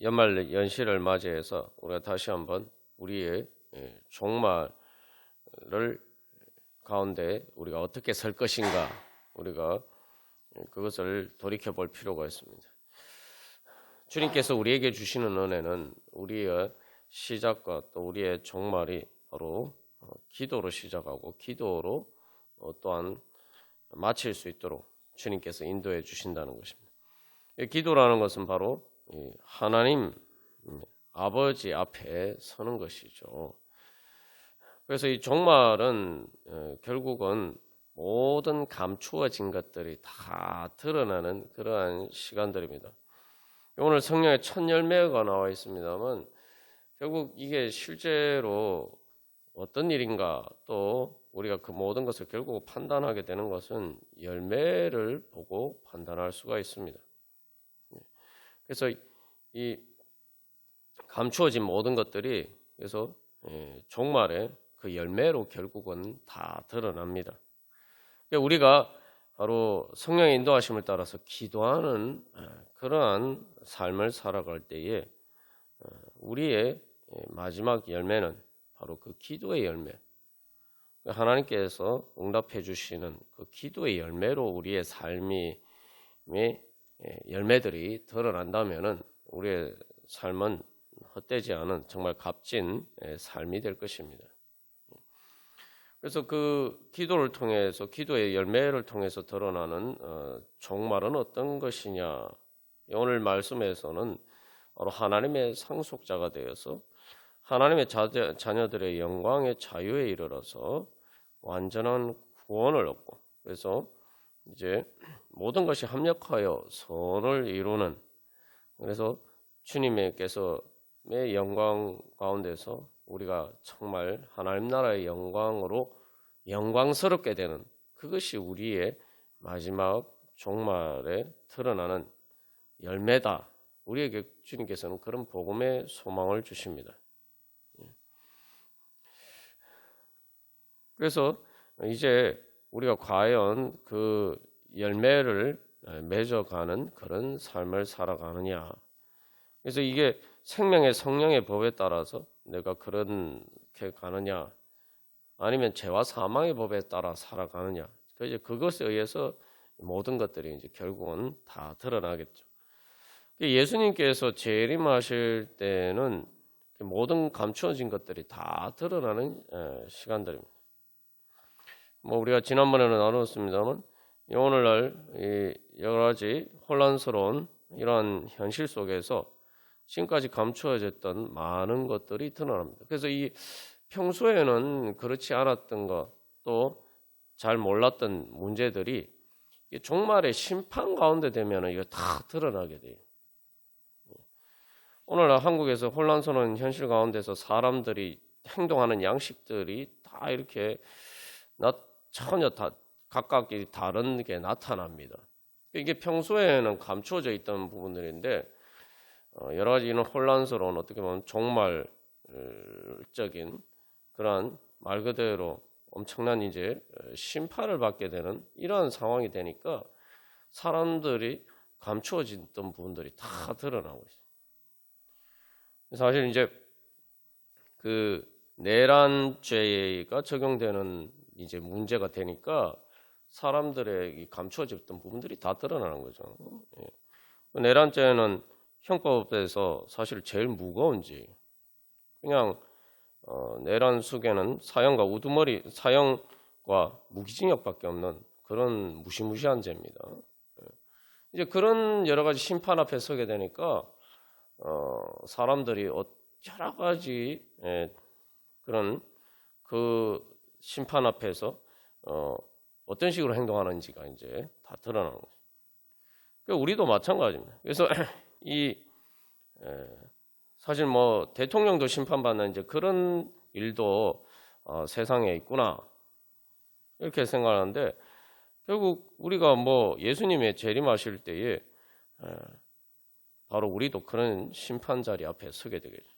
연말 연시를 맞이해서 우리가 다시 한번 우리의 종말을 가운데 우리가 어떻게 설 것인가 우리가 그것을 돌이켜 볼 필요가 있습니다. 주님께서 우리에게 주시는 은혜는 우리의 시작과 또 우리의 종말이 바로 기도로 시작하고 기도로 또한 마칠 수 있도록 주님께서 인도해 주신다는 것입니다. 기도라는 것은 바로 하나님 아버지 앞에 서는 것이죠. 그래서 이 종말은 결국은 모든 감추어진 것들이 다 드러나는 그러한 시간들입니다. 오늘 성경에 첫 열매가 나와 있습니다만 결국 이게 실제로 어떤 일인가 또 우리가 그 모든 것을 결국 판단하게 되는 것은 열매를 보고 판단할 수가 있습니다. 그래서 이 감추어진 모든 것들이 그래서 종말에 그 열매로 결국은 다 드러납니다. 그러니까 우리가 바로 성령의 인도하심을 따라서 기도하는 그러한 삶을 살아갈 때에 우리의 마지막 열매는 바로 그 기도의 열매, 하나님께서 응답해 주시는 그 기도의 열매로 우리의 삶의 열매들이 드러난다면은 우리의 삶은 헛되지 않은 정말 값진 삶이 될 것입니다. 그래서 그 기도를 통해서 기도의 열매를 통해서 드러나는 종말은 어떤 것이냐? 오늘 말씀에서는 바로 하나님의 상속자가 되어서 하나님의 자녀들의 영광의 자유에 이르러서 완전한 구원을 얻고 그래서 이제 모든 것이 합력하여 선을 이루는 그래서 주님께서의 영광 가운데서 우리가 정말 하나님 나라의 영광으로 영광스럽게 되는 그것이 우리의 마지막 종말에 드러나는 열매다. 우리에게 주님께서는 그런 복음의 소망을 주십니다. 그래서 이제 우리가 과연 그 열매를 맺어가는 그런 삶을 살아가느냐. 그래서 이게 생명의 성령의 법에 따라서 내가 그렇게 가느냐, 아니면 죄와 사망의 법에 따라 살아가느냐. 이제 그것에 의해서 모든 것들이 이제 결국은 다 드러나겠죠. 예수님께서 재림하실 때는 모든 감추어진 것들이 다 드러나는 시간들입니다. 뭐 우리가 지난번에는 나눴습니다만 오늘날 여러 가지 혼란스러운 이러한 현실 속에서 지금까지 감추어졌던 많은 것들이 드러납니다. 그래서 이 평소에는 그렇지 않았던 것, 또 잘 몰랐던 문제들이 종말의 심판 가운데 되면 이거 다 드러나게 돼요. 오늘날 한국에서 혼란스러운 현실 가운데서 사람들이 행동하는 양식들이 다 이렇게 전혀 다 각각이 다른 게 나타납니다. 이게 평소에는 감추어져 있던 부분들인데 여러 가지 이런 혼란스러운 어떻게 보면 종말적인 그러한 말 그대로 엄청난 이제 심판을 받게 되는 이러한 상황이 되니까 사람들이 감추어졌던 부분들이 다 드러나고 있어요. 사실 이제 그 내란죄가 적용되는 이제 문제가 되니까 사람들의 이 감추어졌던 부분들이 다 드러나는 거죠. 내란죄는 형법에서 사실 제일 무거운지 그냥 내란 속에는 사형과 사형과 무기징역밖에 없는 그런 무시무시한 죄입니다. 이제 그런 여러 가지 심판 앞에 서게 되니까 사람들이 여러 가지 그런 그 심판 앞에서 어떤 식으로 행동하는지가 이제 다 드러나는 거죠. 우리도 마찬가지입니다. 그래서 사실 뭐 대통령도 심판받는 이제 그런 일도 세상에 있구나 이렇게 생각하는데 결국 우리가 뭐 예수님의 재림하실 때에 바로 우리도 그런 심판 자리 앞에 서게 되겠죠.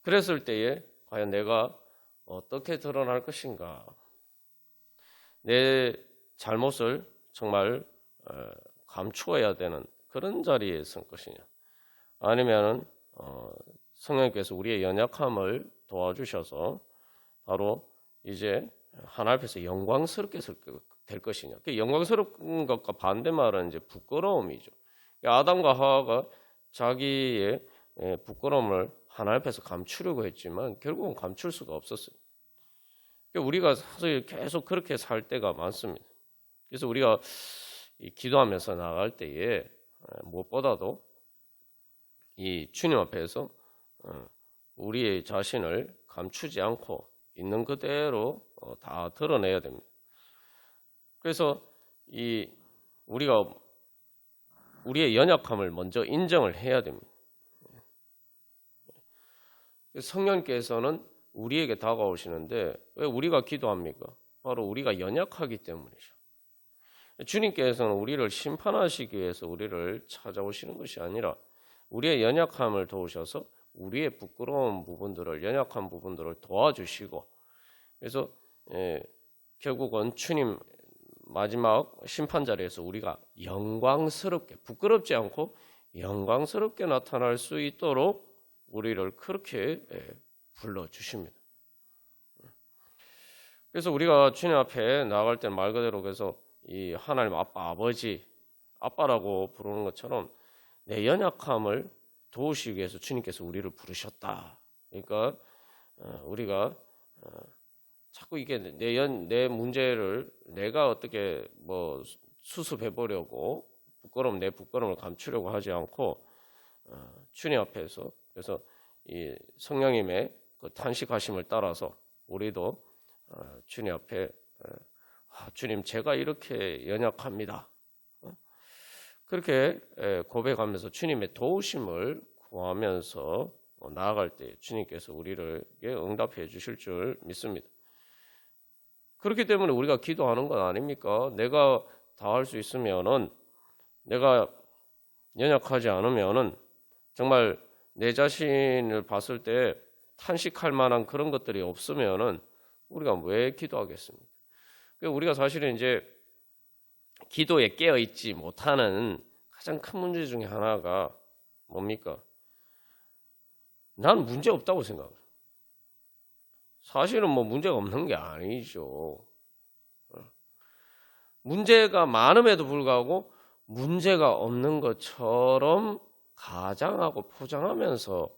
그랬을 때에 과연 내가 어떻게 드러날 것인가? 내 잘못을 정말 감추어야 되는 그런 자리에 설 것이냐? 아니면은 성령께서 우리의 연약함을 도와주셔서 바로 이제 하나님 앞에서 영광스럽게 될 것이냐. 그 영광스러운 것과 반대말은 이제 부끄러움이죠. 아담과 하와가 자기의 부끄러움을 하나님 앞에서 감추려고 했지만 결국은 감출 수가 없었어요. 우리가 사실 계속 그렇게 살 때가 많습니다. 그래서 우리가 기도하면서 나갈 때에 무엇보다도 이 주님 앞에서 우리의 자신을 감추지 않고 있는 그대로 다 드러내야 됩니다. 그래서 우리가 우리의 연약함을 먼저 인정을 해야 됩니다. 성령께서는 우리에게 다가오시는데 왜 우리가 기도합니까? 바로 우리가 연약하기 때문이죠. 주님께서는 우리를 심판하시기 위해서 우리를 찾아오시는 것이 아니라 우리의 연약함을 도우셔서 우리의 부끄러운 부분들을, 연약한 부분들을 도와주시고, 그래서 결국은 주님 마지막 심판 자리에서 우리가 영광스럽게, 부끄럽지 않고 영광스럽게 나타날 수 있도록 우리를 그렇게 불러주십니다. 그래서 우리가 주님 앞에 나아갈 때는 말 그대로 그래서 이 하나님 아빠, 아버지, 아빠라고 부르는 것처럼 내 연약함을 도우시기 위해서 주님께서 우리를 부르셨다. 그러니까 우리가 자꾸 이게 내 문제를 내가 어떻게 뭐 수습해 보려고 내 부끄러움을 감추려고 하지 않고 주님 앞에서, 그래서 이 성령님의 그 탄식하심을 따라서 우리도 주님 앞에 주님, 제가 이렇게 연약합니다. 그렇게 고백하면서 주님의 도우심을 구하면서 나아갈 때 주님께서 우리를 응답해 주실 줄 믿습니다. 그렇기 때문에 우리가 기도하는 건 아닙니까? 내가 다 할 수 있으면은, 내가 연약하지 않으면은, 정말 내 자신을 봤을 때 탄식할 만한 그런 것들이 없으면은 우리가 왜 기도하겠습니까? 우리가 사실은 이제 기도에 깨어 있지 못하는 가장 큰 문제 중에 하나가 뭡니까? 난 문제 없다고 생각해요. 사실은 뭐 문제가 없는 게 아니죠. 문제가 많음에도 불구하고 문제가 없는 것처럼 가장하고 포장하면서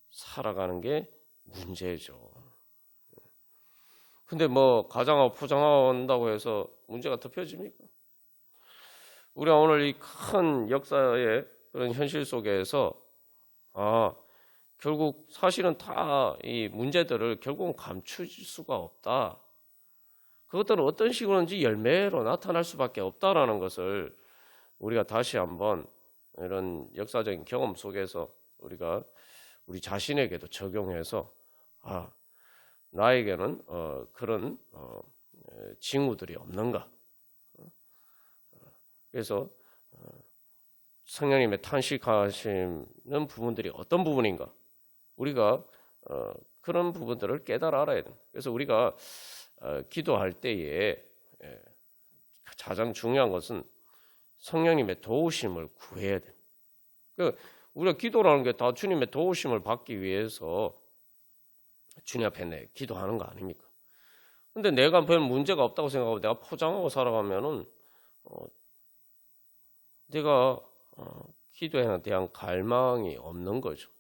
살아가는 게 문제죠. 근데 뭐 가장하고 포장한다고 해서 문제가 덮여집니까? 우리가 오늘 이 큰 역사의 그런 현실 속에서 결국 사실은 다 이 문제들을 결국은 감출 수가 없다. 그것들은 어떤 식으로든지 열매로 나타날 수밖에 없다라는 것을 우리가 다시 한번 이런 역사적인 경험 속에서 우리가 우리 자신에게도 적용해서 나에게는 그런 징후들이 없는가? 그래서 성령님의 탄식하시는 부분들이 어떤 부분인가? 우리가 그런 부분들을 깨달아 알아야 됩니다. 그래서 우리가 기도할 때에 가장 중요한 것은 성령님의 도우심을 구해야 됩니다. 우리가 기도라는 게 다 주님의 도우심을 받기 위해서 주님 앞에 기도하는 거 아닙니까? 근데 내가 별 문제가 없다고 생각하고 내가 포장하고 살아가면은 내가 기도에 대한 갈망이 없는 거죠.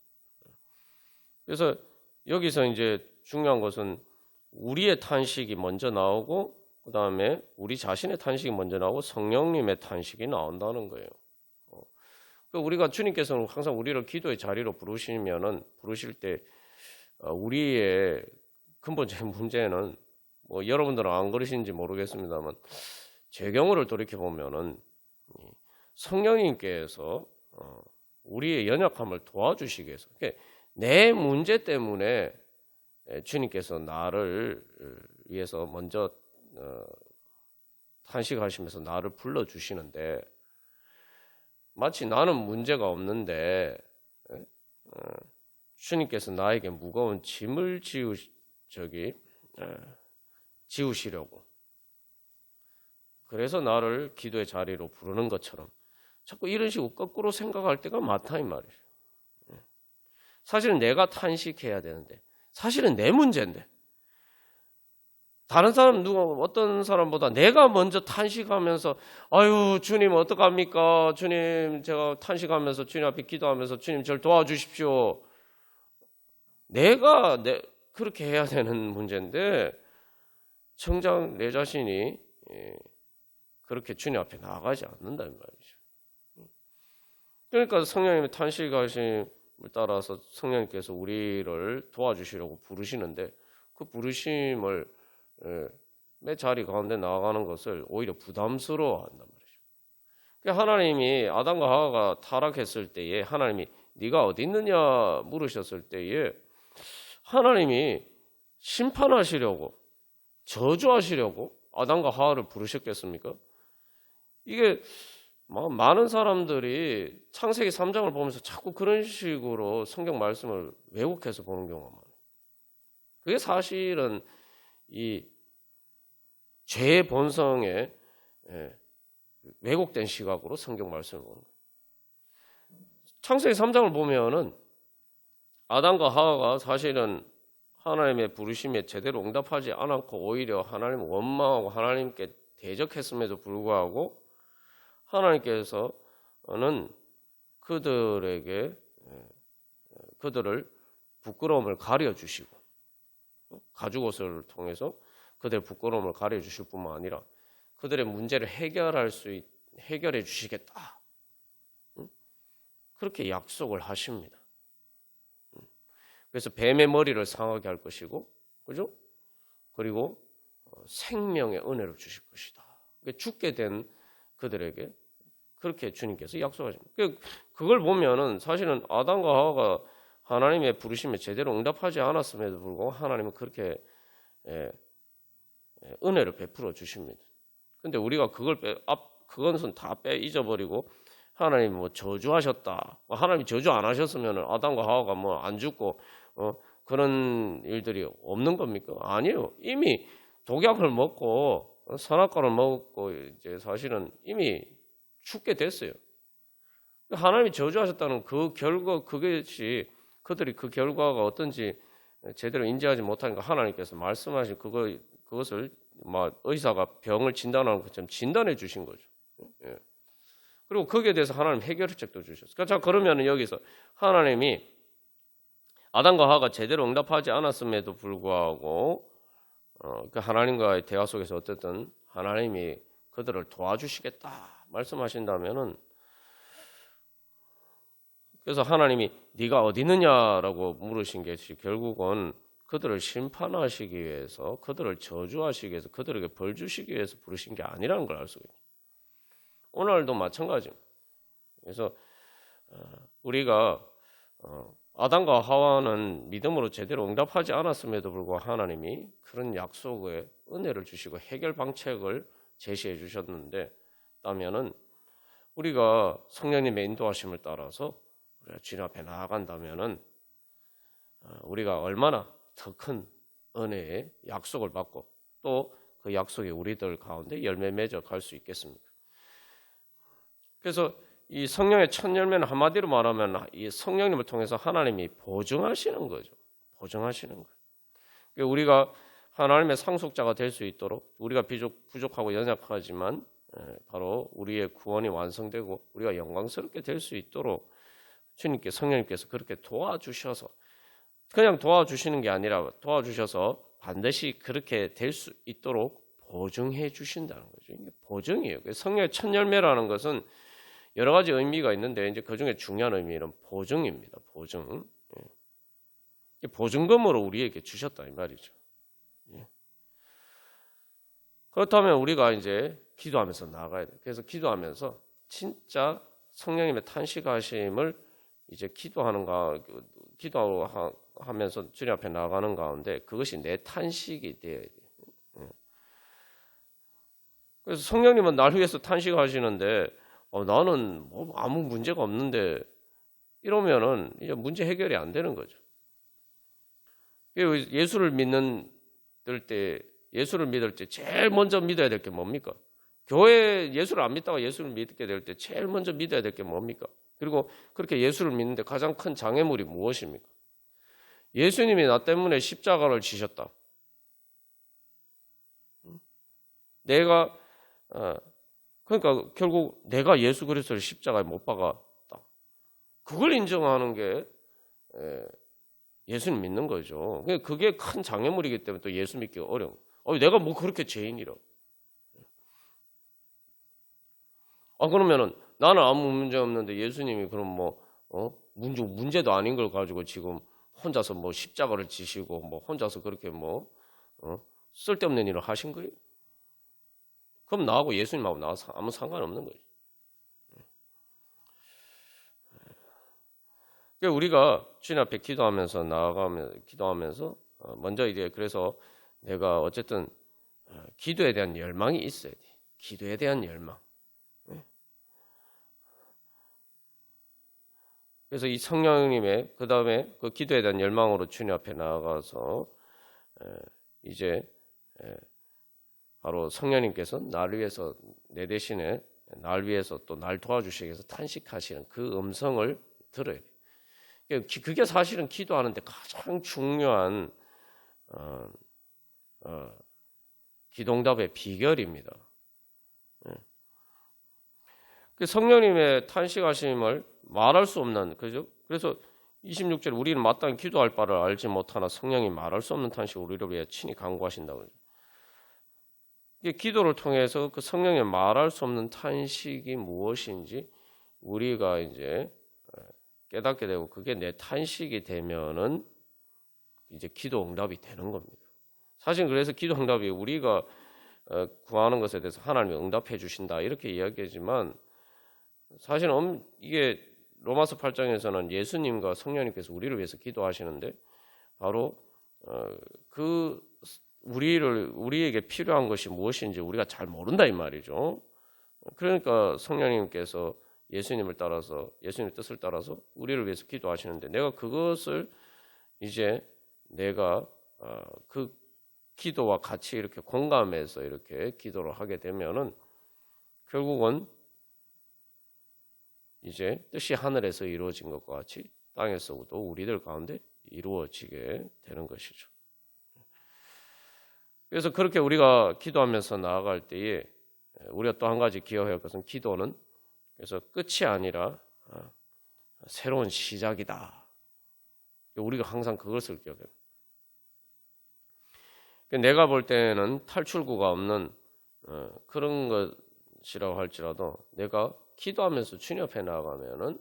그래서 여기서 이제 중요한 것은 우리의 탄식이 먼저 나오고 그 다음에 우리 자신의 탄식이 먼저 나오고 성령님의 탄식이 나온다는 거예요. 우리가 주님께서는 항상 우리를 기도의 자리로 부르실 때 우리의 근본적인 문제는 뭐 여러분들은 안 그러신지 모르겠습니다만 제 경우를 돌이켜 보면은 성령님께서 우리의 연약함을 도와주시기 위해서 내 문제 때문에 주님께서 나를 위해서 먼저 탄식하시면서 나를 불러주시는데 마치 나는 문제가 없는데 주님께서 나에게 무거운 짐을 지우시려고 그래서 나를 기도의 자리로 부르는 것처럼 자꾸 이런 식으로 거꾸로 생각할 때가 많다 이 말이에요. 사실은 내가 탄식해야 되는데 사실은 내 문제인데 다른 사람 어떤 사람보다 내가 먼저 탄식하면서 아유 주님 어떡합니까? 주님 제가 탄식하면서 주님 앞에 기도하면서 주님 저를 도와주십시오. 내가 그렇게 해야 되는 문제인데 정작 내 자신이 그렇게 주님 앞에 나아가지 않는다는 말이죠. 그러니까 성령님의 탄식하심을 따라서 성령님께서 우리를 도와주시려고 부르시는데 그 부르심을 내 자리 가운데 나아가는 것을 오히려 부담스러워한단 말이죠. 그러니까 하나님이 아담과 하와가 타락했을 때에 하나님이 네가 어디 있느냐 물으셨을 때에 하나님이 심판하시려고 저주하시려고 아담과 하와를 부르셨겠습니까? 이게 많은 사람들이 창세기 3장을 보면서 자꾸 그런 식으로 성경 말씀을 왜곡해서 보는 경우가 많아요. 그게 사실은 이 죄의 본성에 왜곡된 시각으로 성경 말씀을 보는 거예요. 창세기 3장을 보면은 아담과 하와가 사실은 하나님의 부르심에 제대로 응답하지 않았고 오히려 하나님을 원망하고 하나님께 대적했음에도 불구하고 하나님께서는 그들을 부끄러움을 가려주시고 가죽옷을 통해서 그들의 부끄러움을 가려주실 뿐만 아니라 그들의 문제를 해결해 주시겠다. 그렇게 약속을 하십니다. 그래서 뱀의 머리를 상하게 할 것이고, 그죠? 그리고 생명의 은혜를 주실 것이다. 죽게 된 그들에게 그렇게 주님께서 약속하십니다. 그걸 보면은 사실은 아담과 하와가 하나님의 부르심에 제대로 응답하지 않았음에도 불구하고 하나님은 그렇게 은혜를 베풀어 주십니다. 근데 우리가 그것은 다 잊어버리고 하나님 저주하셨다. 하나님이 저주 안 하셨으면 아담과 하와가 안 죽고 그런 일들이 없는 겁니까? 아니에요. 이미 독약을 먹고 선악과를 먹고 이제 사실은 이미 죽게 됐어요. 하나님이 저주하셨다는 그 결과 그것이 그들이 그 결과가 어떤지 제대로 인지하지 못하니까 하나님께서 말씀하신 그것을 의사가 병을 진단하는 것처럼 진단해 주신 거죠. 예. 그리고 거기에 대해서 하나님 해결책도 주셨어요. 자, 그러면 여기서 하나님이 아담과 하와가 제대로 응답하지 않았음에도 불구하고 그 하나님과의 대화 속에서 어쨌든 하나님이 그들을 도와주시겠다 말씀하신다면은 그래서 하나님이 네가 어디 있느냐라고 물으신 것이 결국은 그들을 심판하시기 위해서 그들을 저주하시기 위해서 그들에게 벌 주시기 위해서 부르신 게 아니라는 걸 알 수가 있죠. 오늘도 마찬가지입니다. 그래서 우리가 아담과 하와는 믿음으로 제대로 응답하지 않았음에도 불구하고 하나님이 그런 약속에 은혜를 주시고 해결 방책을 제시해 주셨는데 따면은 우리가 성령님의 인도하심을 따라서 우리가 주님 앞에 나아간다면은 우리가 얼마나 더 큰 은혜의 약속을 받고 또 그 약속이 우리들 가운데 열매 맺어 갈 수 있겠습니까? 그래서 이 성령의 첫 열매는 한마디로 말하면 이 성령님을 통해서 하나님이 보증하시는 거죠. 보증하시는 거예요. 그러니까 우리가 하나님의 상속자가 될 수 있도록 우리가 비록 부족하고 연약하지만 바로 우리의 구원이 완성되고 우리가 영광스럽게 될 수 있도록 주님께 성령님께서 그렇게 도와주셔서 그냥 도와주시는 게 아니라 도와주셔서 반드시 그렇게 될 수 있도록 보증해 주신다는 거죠. 이게 보증이에요. 성령의 첫 열매라는 것은 여러 가지 의미가 있는데 이제 그 중에 중요한 의미는 보증입니다. 보증. 보증금으로 우리에게 주셨다 이 말이죠. 그렇다면 우리가 이제 기도하면서 나아가야 돼요. 그래서 기도하면서 진짜 성령님의 탄식하심을 이제 기도하면서 주님 앞에 나아가는 가운데 그것이 내 탄식이 돼야 돼요. 그래서 성령님은 날 위해서 탄식하시는데 나는 아무 문제가 없는데 이러면은 이제 문제 해결이 안 되는 거죠. 예수를 믿을 때 제일 먼저 믿어야 될 게 뭡니까? 교회 예수를 안 믿다가 예수를 믿게 될 때 제일 먼저 믿어야 될 게 뭡니까? 그리고 그렇게 예수를 믿는데 가장 큰 장애물이 무엇입니까? 예수님이 나 때문에 십자가를 지셨다. 내가 그러니까 결국 내가 예수 그리스도를 십자가에 못 박았다. 그걸 인정하는 게 예수님 믿는 거죠. 그게 큰 장애물이기 때문에 또 예수 믿기가 어려워. 내가 뭐 그렇게 죄인이라. 그러면은 나는 아무 문제 없는데 예수님이 그럼 뭐 문제도 아닌 걸 가지고 지금 혼자서 뭐 십자가를 지시고 뭐 혼자서 그렇게 뭐 쓸데없는 일을 하신 거예요? 그럼 나하고 예수님하고 나하고 아무 상관없는 거예요. 우리가 주님 앞에 기도하면서 먼저 이제 그래서 내가 어쨌든 기도에 대한 열망이 있어야 돼. 기도에 대한 열망. 그래서 이 성령님의 그 다음에 그 기도에 대한 열망으로 주님 앞에 나아가서 이제 바로 성령님께서 나를 위해서 내 대신에 날 위해서 또 날 도와주시기 위해서 탄식하시는 그 음성을 들어야 돼. 그게 사실은 기도하는데 가장 중요한 기도응답의 비결입니다. 그 성령님의 탄식하심을 말할 수 없는 그죠? 그래서 26절 우리는 마땅히 기도할 바를 알지 못하나 성령이 말할 수 없는 탄식을 우리를 위해 친히 간구하신다고. 이게 기도를 통해서 그 성령의 말할 수 없는 탄식이 무엇인지 우리가 이제 깨닫게 되고 그게 내 탄식이 되면은 이제 기도 응답이 되는 겁니다. 사실 그래서 기도 응답이 우리가 구하는 것에 대해서 하나님이 응답해 주신다 이렇게 이야기하지만 사실은 이게 로마서 8장에서는 예수님과 성령님께서 우리를 위해서 기도하시는데 바로 그 우리에게 필요한 것이 무엇인지 우리가 잘 모른다 이 말이죠. 그러니까 성령님께서 예수님의 뜻을 따라서 우리를 위해서 기도하시는데 내가 그것을 이제 내가 그 기도와 같이 이렇게 공감해서 이렇게 기도를 하게 되면은 결국은 이제 뜻이 하늘에서 이루어진 것과 같이 땅에서도 우리들 가운데 이루어지게 되는 것이죠. 그래서 그렇게 우리가 기도하면서 나아갈 때에 우리가 또 한 가지 기억해야 할 것은 기도는 그래서 끝이 아니라 새로운 시작이다. 우리가 항상 그것을 기억해요. 내가 볼 때는 탈출구가 없는 그런 것이라고 할지라도 내가 기도하면서 주님 앞에 나아가면은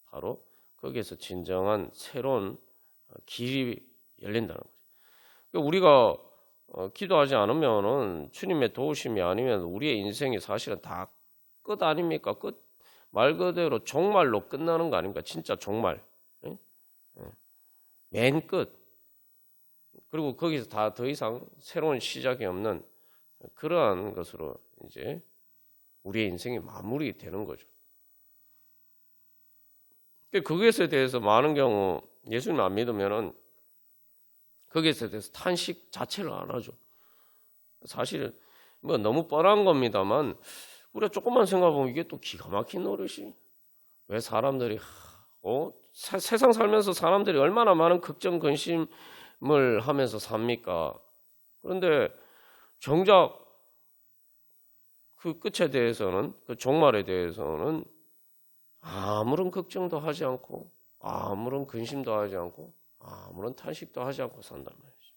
바로 거기에서 진정한 새로운 길이 열린다는 거죠. 우리가 기도하지 않으면은 주님의 도우심이 아니면 우리의 인생이 사실은 다 끝 아닙니까? 말 그대로 종말로 끝나는 거 아닙니까? 진짜 종말. 맨 끝. 그리고 거기서 다 더 이상 새로운 시작이 없는 그러한 것으로 이제 우리의 인생이 마무리되는 거죠. 그것에 대해서 많은 경우 예수님 안 믿으면은 거기에 대해서 탄식 자체를 안 하죠. 사실은 뭐 너무 뻔한 겁니다만 우리가 조금만 생각해보면 이게 또 기가 막힌 노릇이 왜 사람들이 세상 살면서 사람들이 얼마나 많은 걱정 근심을 하면서 삽니까? 그런데 정작 그 끝에 대해서는 그 종말에 대해서는 아무런 걱정도 하지 않고 아무런 근심도 하지 않고 아무런 탄식도 하지 않고 산단 말이죠.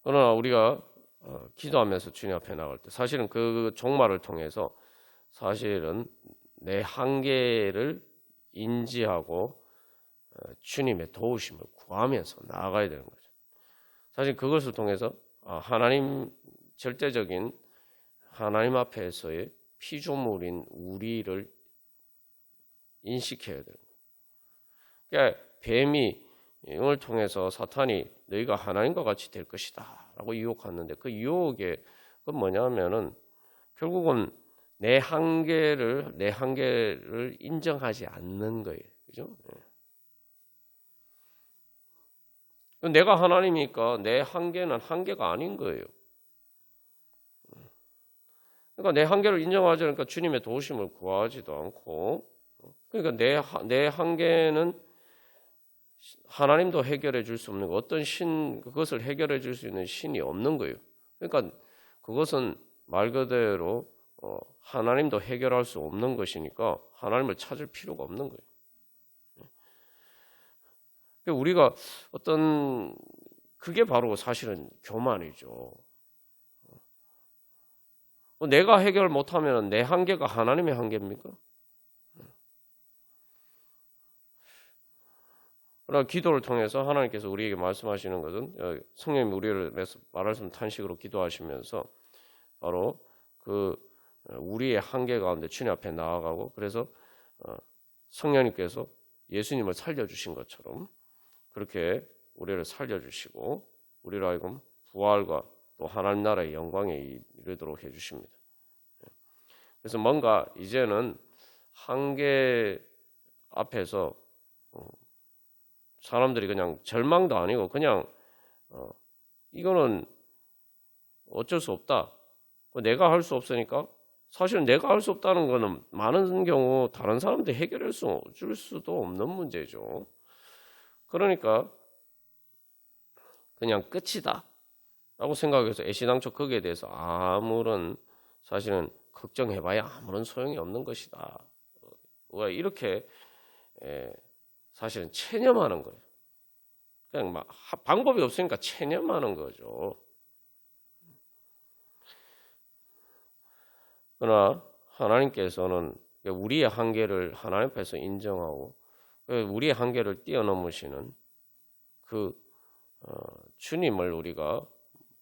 그러나 우리가 기도하면서 주님 앞에 나갈 때 사실은 그 종말을 통해서 사실은 내 한계를 인지하고 주님의 도우심을 구하면서 나아가야 되는 거죠. 사실 그것을 통해서 하나님 절대적인 하나님 앞에서의 피조물인 우리를 인식해야 되는 거예요. 그러니까 뱀을 통해서 사탄이 너희가 하나님과 같이 될 것이다 라고 유혹하는데 그 유혹의 그건 뭐냐면은 결국은 내 한계를 인정하지 않는 거예요. 그죠? 내가 하나님이니까 내 한계는 한계가 아닌 거예요. 그러니까 내 한계를 인정하지 않으니까 주님의 도우심을 구하지도 않고 그러니까 내 한계는 하나님도 해결해 줄 수 없는 거, 어떤 그것을 해결해 줄 수 있는 신이 없는 거예요. 그러니까 그것은 말 그대로 하나님도 해결할 수 없는 것이니까 하나님을 찾을 필요가 없는 거예요. 그러니까 우리가 그게 바로 사실은 교만이죠. 내가 해결 못하면 내 한계가 하나님의 한계입니까? 그러나 기도를 통해서 하나님께서 우리에게 말씀하시는 것은 성령님이 우리를 말씀 탄식으로 기도하시면서 바로 우리의 한계 가운데 주님 앞에 나아가고 그래서 성령님께서 예수님을 살려주신 것처럼 그렇게 우리를 살려주시고 우리로 하여금 부활과 또 하나님 나라의 영광에 이르도록 해주십니다. 그래서 뭔가 이제는 한계 앞에서 사람들이 그냥 절망도 아니고 그냥 이거는 어쩔 수 없다. 내가 할 수 없으니까 사실은 내가 할 수 없다는 거는 많은 경우 다른 사람들이 해결해 줄 수도 없는 문제죠. 그러니까 그냥 끝이다 라고 생각해서 애시당초 거기에 대해서 아무런 사실은 걱정해봐야 아무런 소용이 없는 것이다. 이렇게 사실은 체념하는 거예요. 그냥 막 방법이 없으니까 체념하는 거죠. 그러나 하나님께서는 우리의 한계를 하나님 앞에서 인정하고 우리의 한계를 뛰어넘으시는 주님을 우리가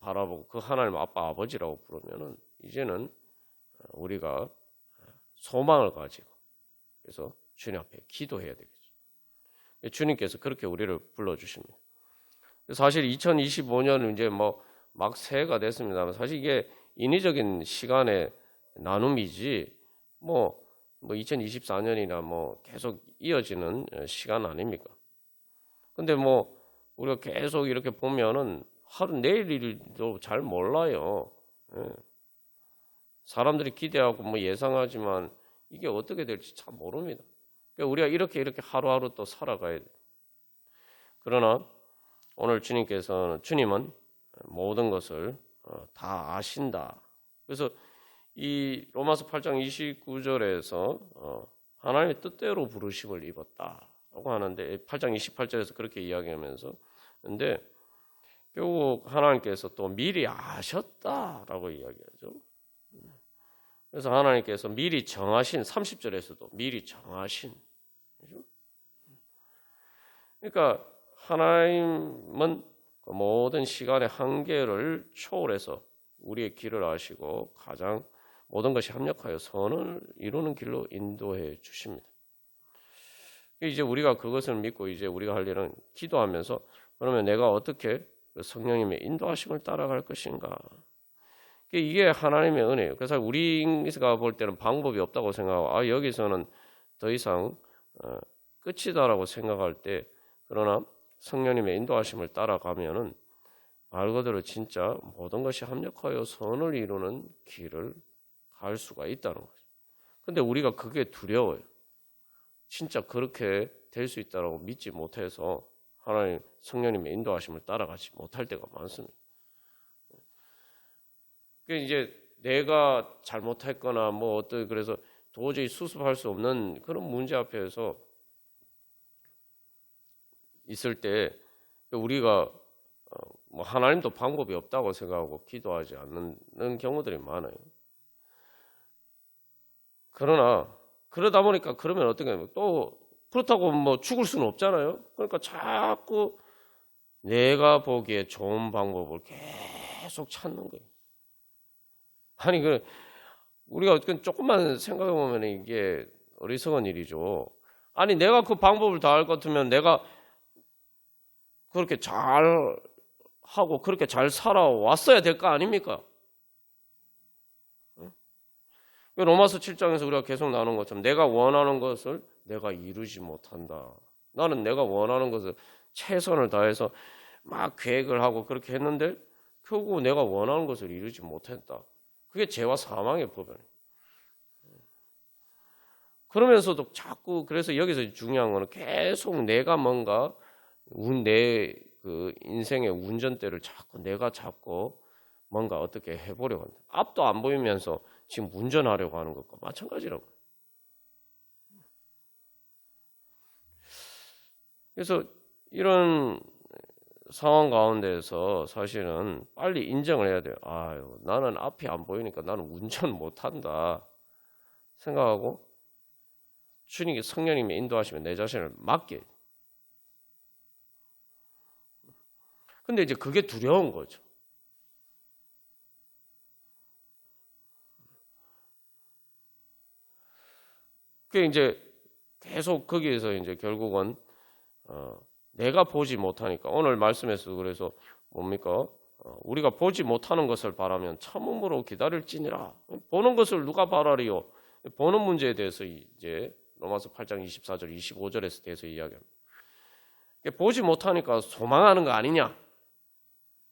바라보고 그 하나님 아빠 아버지라고 부르면은 이제는 우리가 소망을 가지고 그래서 주님 앞에 기도해야 되겠죠. 주님께서 그렇게 우리를 불러주십니다. 사실 2025년은 이제 막 새해가 됐습니다만 사실 이게 인위적인 시간의 나눔이지 2024년이나 계속 이어지는 시간 아닙니까? 근데 우리가 계속 이렇게 보면은 하루 내일 일도 잘 몰라요. 사람들이 기대하고 예상하지만 이게 어떻게 될지 참 모릅니다. 그러니까 우리가 이렇게 하루하루 또 살아가야 돼. 그러나 오늘 주님은 모든 것을 다 아신다. 그래서 이 로마서 8장 29절에서 하나님의 뜻대로 부르심을 입었다라고 하는데 8장 28절에서 그렇게 이야기하면서 근데 결국 하나님께서 또 미리 아셨다라고 이야기하죠. 그래서 하나님께서 미리 정하신 30절에서도 미리 정하신 그렇죠? 그러니까 하나님은 모든 시간의 한계를 초월해서 우리의 길을 아시고 가장 모든 것이 합력하여 선을 이루는 길로 인도해 주십니다. 이제 우리가 그것을 믿고 이제 우리가 할 일은 기도하면서 그러면 내가 어떻게 성령님의 인도하심을 따라갈 것인가? 이게 하나님의 은혜예요. 그래서 우리가 볼 때는 방법이 없다고 생각하고 여기서는 더 이상 끝이다라고 생각할 때 그러나 성령님의 인도하심을 따라가면은 말 그대로 진짜 모든 것이 합력하여 선을 이루는 길을 갈 수가 있다는 거죠. 근데 우리가 그게 두려워요. 진짜 그렇게 될 수 있다라고 믿지 못해서 하나님 성령님의 인도하심을 따라가지 못할 때가 많습니다. 이제 내가 잘못했거나 그래서 도저히 수습할 수 없는 그런 문제 앞에서 있을 때 우리가 하나님도 방법이 없다고 생각하고 기도하지 않는 경우들이 많아요. 그러다 보니까 그러면 어떻게 해요? 또 그렇다고 죽을 수는 없잖아요. 그러니까 자꾸 내가 보기에 좋은 방법을 계속 찾는 거예요. 아니 우리가 조금만 생각해 보면 이게 어리석은 일이죠. 아니 내가 그 방법을 다 알 것 같으면 내가 그렇게 잘 하고 그렇게 잘 살아왔어야 될 거 아닙니까? 로마서 7장에서 우리가 계속 나누는 것처럼 내가 원하는 것을 내가 이루지 못한다. 나는 내가 원하는 것을 최선을 다해서 막 계획을 하고 그렇게 했는데 결국 내가 원하는 것을 이루지 못했다. 그게 죄와 사망의 법이에요. 그러면서도 자꾸 그래서 여기서 중요한 거는 계속 내가 뭔가 내 그 인생의 운전대를 자꾸 내가 잡고 뭔가 어떻게 해보려고 한다. 앞도 안 보이면서 지금 운전하려고 하는 것과 마찬가지라고. 그래서 이런 상황 가운데서 사실은 빨리 인정을 해야 돼요. 아유, 나는 앞이 안 보이니까 나는 운전 못한다 생각하고 주님이 성령님이 인도하시면 내 자신을 맡게. 근데 이제 그게 두려운 거죠. 그게 이제 계속 거기에서 이제 결국은 내가 보지 못하니까 오늘 말씀에서 그래서 뭡니까? 우리가 보지 못하는 것을 바라면 참음으로 기다릴지니라. 보는 것을 누가 바라리요? 보는 문제에 대해서 이제 로마서 8장 24절 25절에서 대해서 이야기합니다. 보지 못하니까 소망하는 거 아니냐?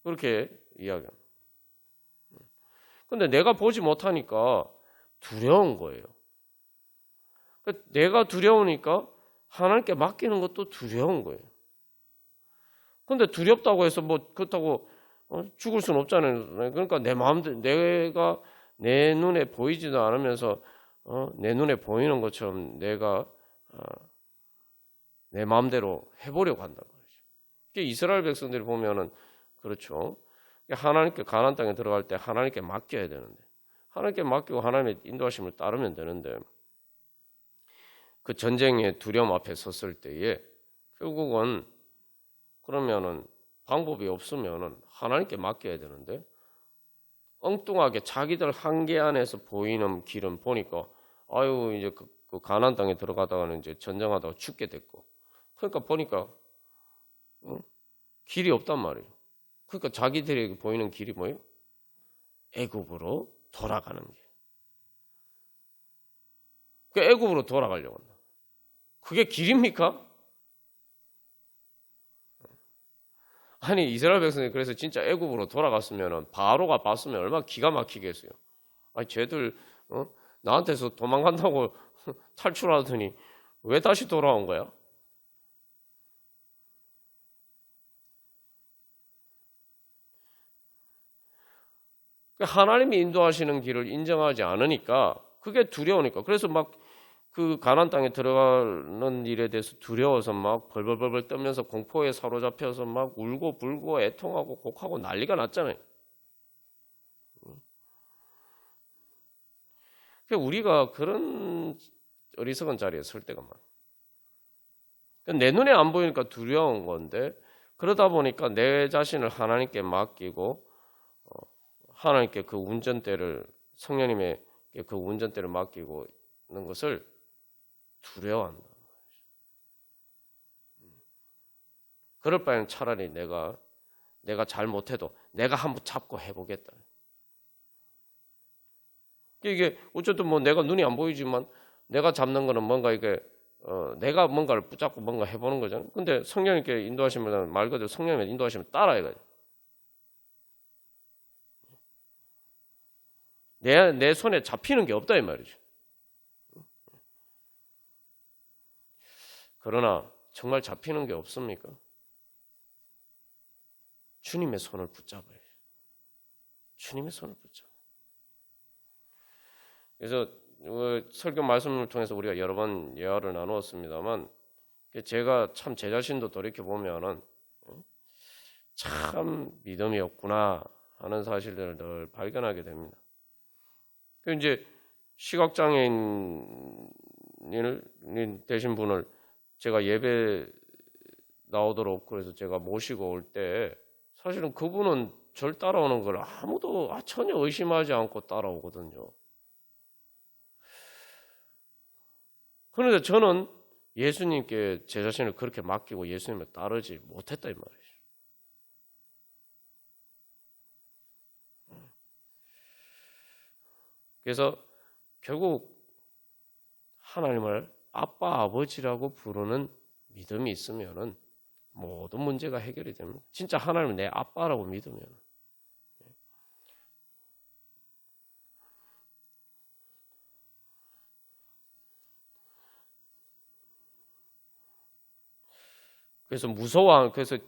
그렇게 이야기합니다. 근데 내가 보지 못하니까 두려운 거예요. 내가 두려우니까 하나님께 맡기는 것도 두려운 거예요. 근데 두렵다고 해서 뭐 그렇다고 죽을 수는 없잖아요. 그러니까 내 마음대로 내가 내 눈에 보이지도 않으면서 내 눈에 보이는 것처럼 내가 내 마음대로 해보려고 한다는 거죠. 이스라엘 백성들이 보면은 그렇죠. 하나님께 가나안 땅에 들어갈 때 하나님께 맡겨야 되는데 하나님께 맡기고 하나님의 인도하심을 따르면 되는데 그 전쟁의 두려움 앞에 섰을 때에 결국은 그러면은 방법이 없으면은 하나님께 맡겨야 되는데 엉뚱하게 자기들 한계 안에서 보이는 길은 보니까 아유 이제 그 가나안 땅에 들어가다가는 이제 전쟁하다가 죽게 됐고 그러니까 보니까 길이 없단 말이에요. 그러니까 자기들에게 보이는 길이 뭐예요? 애굽으로 돌아가는 길. 그 애굽으로 돌아가려고 한다. 그게 길입니까? 아니 이스라엘 백성이 그래서 진짜 애굽으로 돌아갔으면은 바로가 봤으면 얼마나 기가 막히겠어요. 아니 쟤들 나한테서 도망간다고 탈출하더니 왜 다시 돌아온 거야? 하나님이 인도하시는 길을 인정하지 않으니까 그게 두려우니까 그래서 막 그 가나안 땅에 들어가는 일에 대해서 두려워서 막 벌벌벌 떨면서 공포에 사로잡혀서 막 울고 불고 애통하고 곡하고 난리가 났잖아요. 우리가 그런 어리석은 자리에 설 때가 많아요. 내 눈에 안 보이니까 두려운 건데 그러다 보니까 내 자신을 하나님께 맡기고 하나님께 그 운전대를 성령님의 그 운전대를 맡기고 있는 것을 두려워한다. 그럴 바에는 차라리 내가 잘못해도 내가 한번 잡고 해보겠다. 이게 어쨌든 뭐 내가 눈이 안 보이지만 내가 잡는 거는 뭔가 이게 내가 뭔가를 붙잡고 뭔가 해보는 거잖아요. 근데 성령님께 인도하시면 말 그대로 성령님의 인도하시면 따라야 돼. 내 손에 잡히는 게 없다 이 말이죠. 그러나 정말 잡히는 게 없습니까? 주님의 손을 붙잡아야 돼요. 주님의 손을 붙잡아요. 그래서 설교 말씀을 통해서 우리가 여러 번 예화를 나누었습니다만 제가 참 제 자신도 돌이켜보면은 참 믿음이 없구나 하는 사실들을 늘 발견하게 됩니다. 이제 시각장애인 되신 분을 제가 예배 나오도록 그래서 제가 모시고 올 때 사실은 그분은 절 따라오는 걸 아무도 전혀 의심하지 않고 따라오거든요. 그런데 저는 예수님께 제 자신을 그렇게 맡기고 예수님을 따르지 못했다 이 말이죠. 그래서 결국 하나님을 아빠 아버지라고 부르는 믿음이 있으면은 모든 문제가 해결이 됩니다. 진짜 하나님을 내 아빠라고 믿으면. 그래서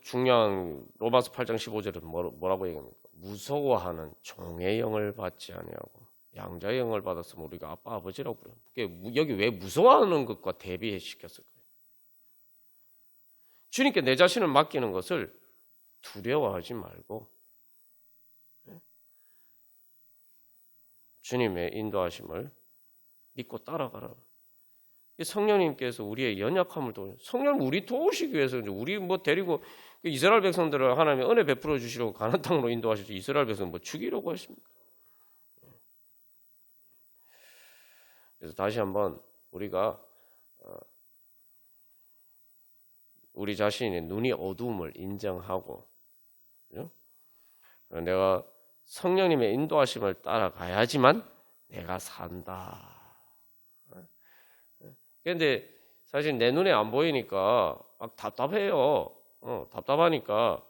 중요한 로마서 8장 15절은 뭐라고 얘기합니까? 무서워하는 종의 영을 받지 아니하고 양자의 영을 받았으면 우리가 아빠 아버지라고 부르요. 여기 왜 무서워하는 것과 대비시켰을 거예요? 주님께 내 자신을 맡기는 것을 두려워하지 말고 주님의 인도하심을 믿고 따라가라. 성령님께서 우리의 연약함을 성령님 우리 도우시기 위해서 우리 데리고 이스라엘 백성들을 하나님의 은혜 베풀어 주시려고 가나안 땅으로 인도하시죠. 이스라엘 백성 죽이려고 하십니까? 그래서 다시 한번 우리가 우리 자신의 눈이 어두움을 인정하고, 그죠? 내가 성령님의 인도하심을 따라가야지만 내가 산다. 그런데 사실 내 눈에 안 보이니까 막 답답해요. 답답하니까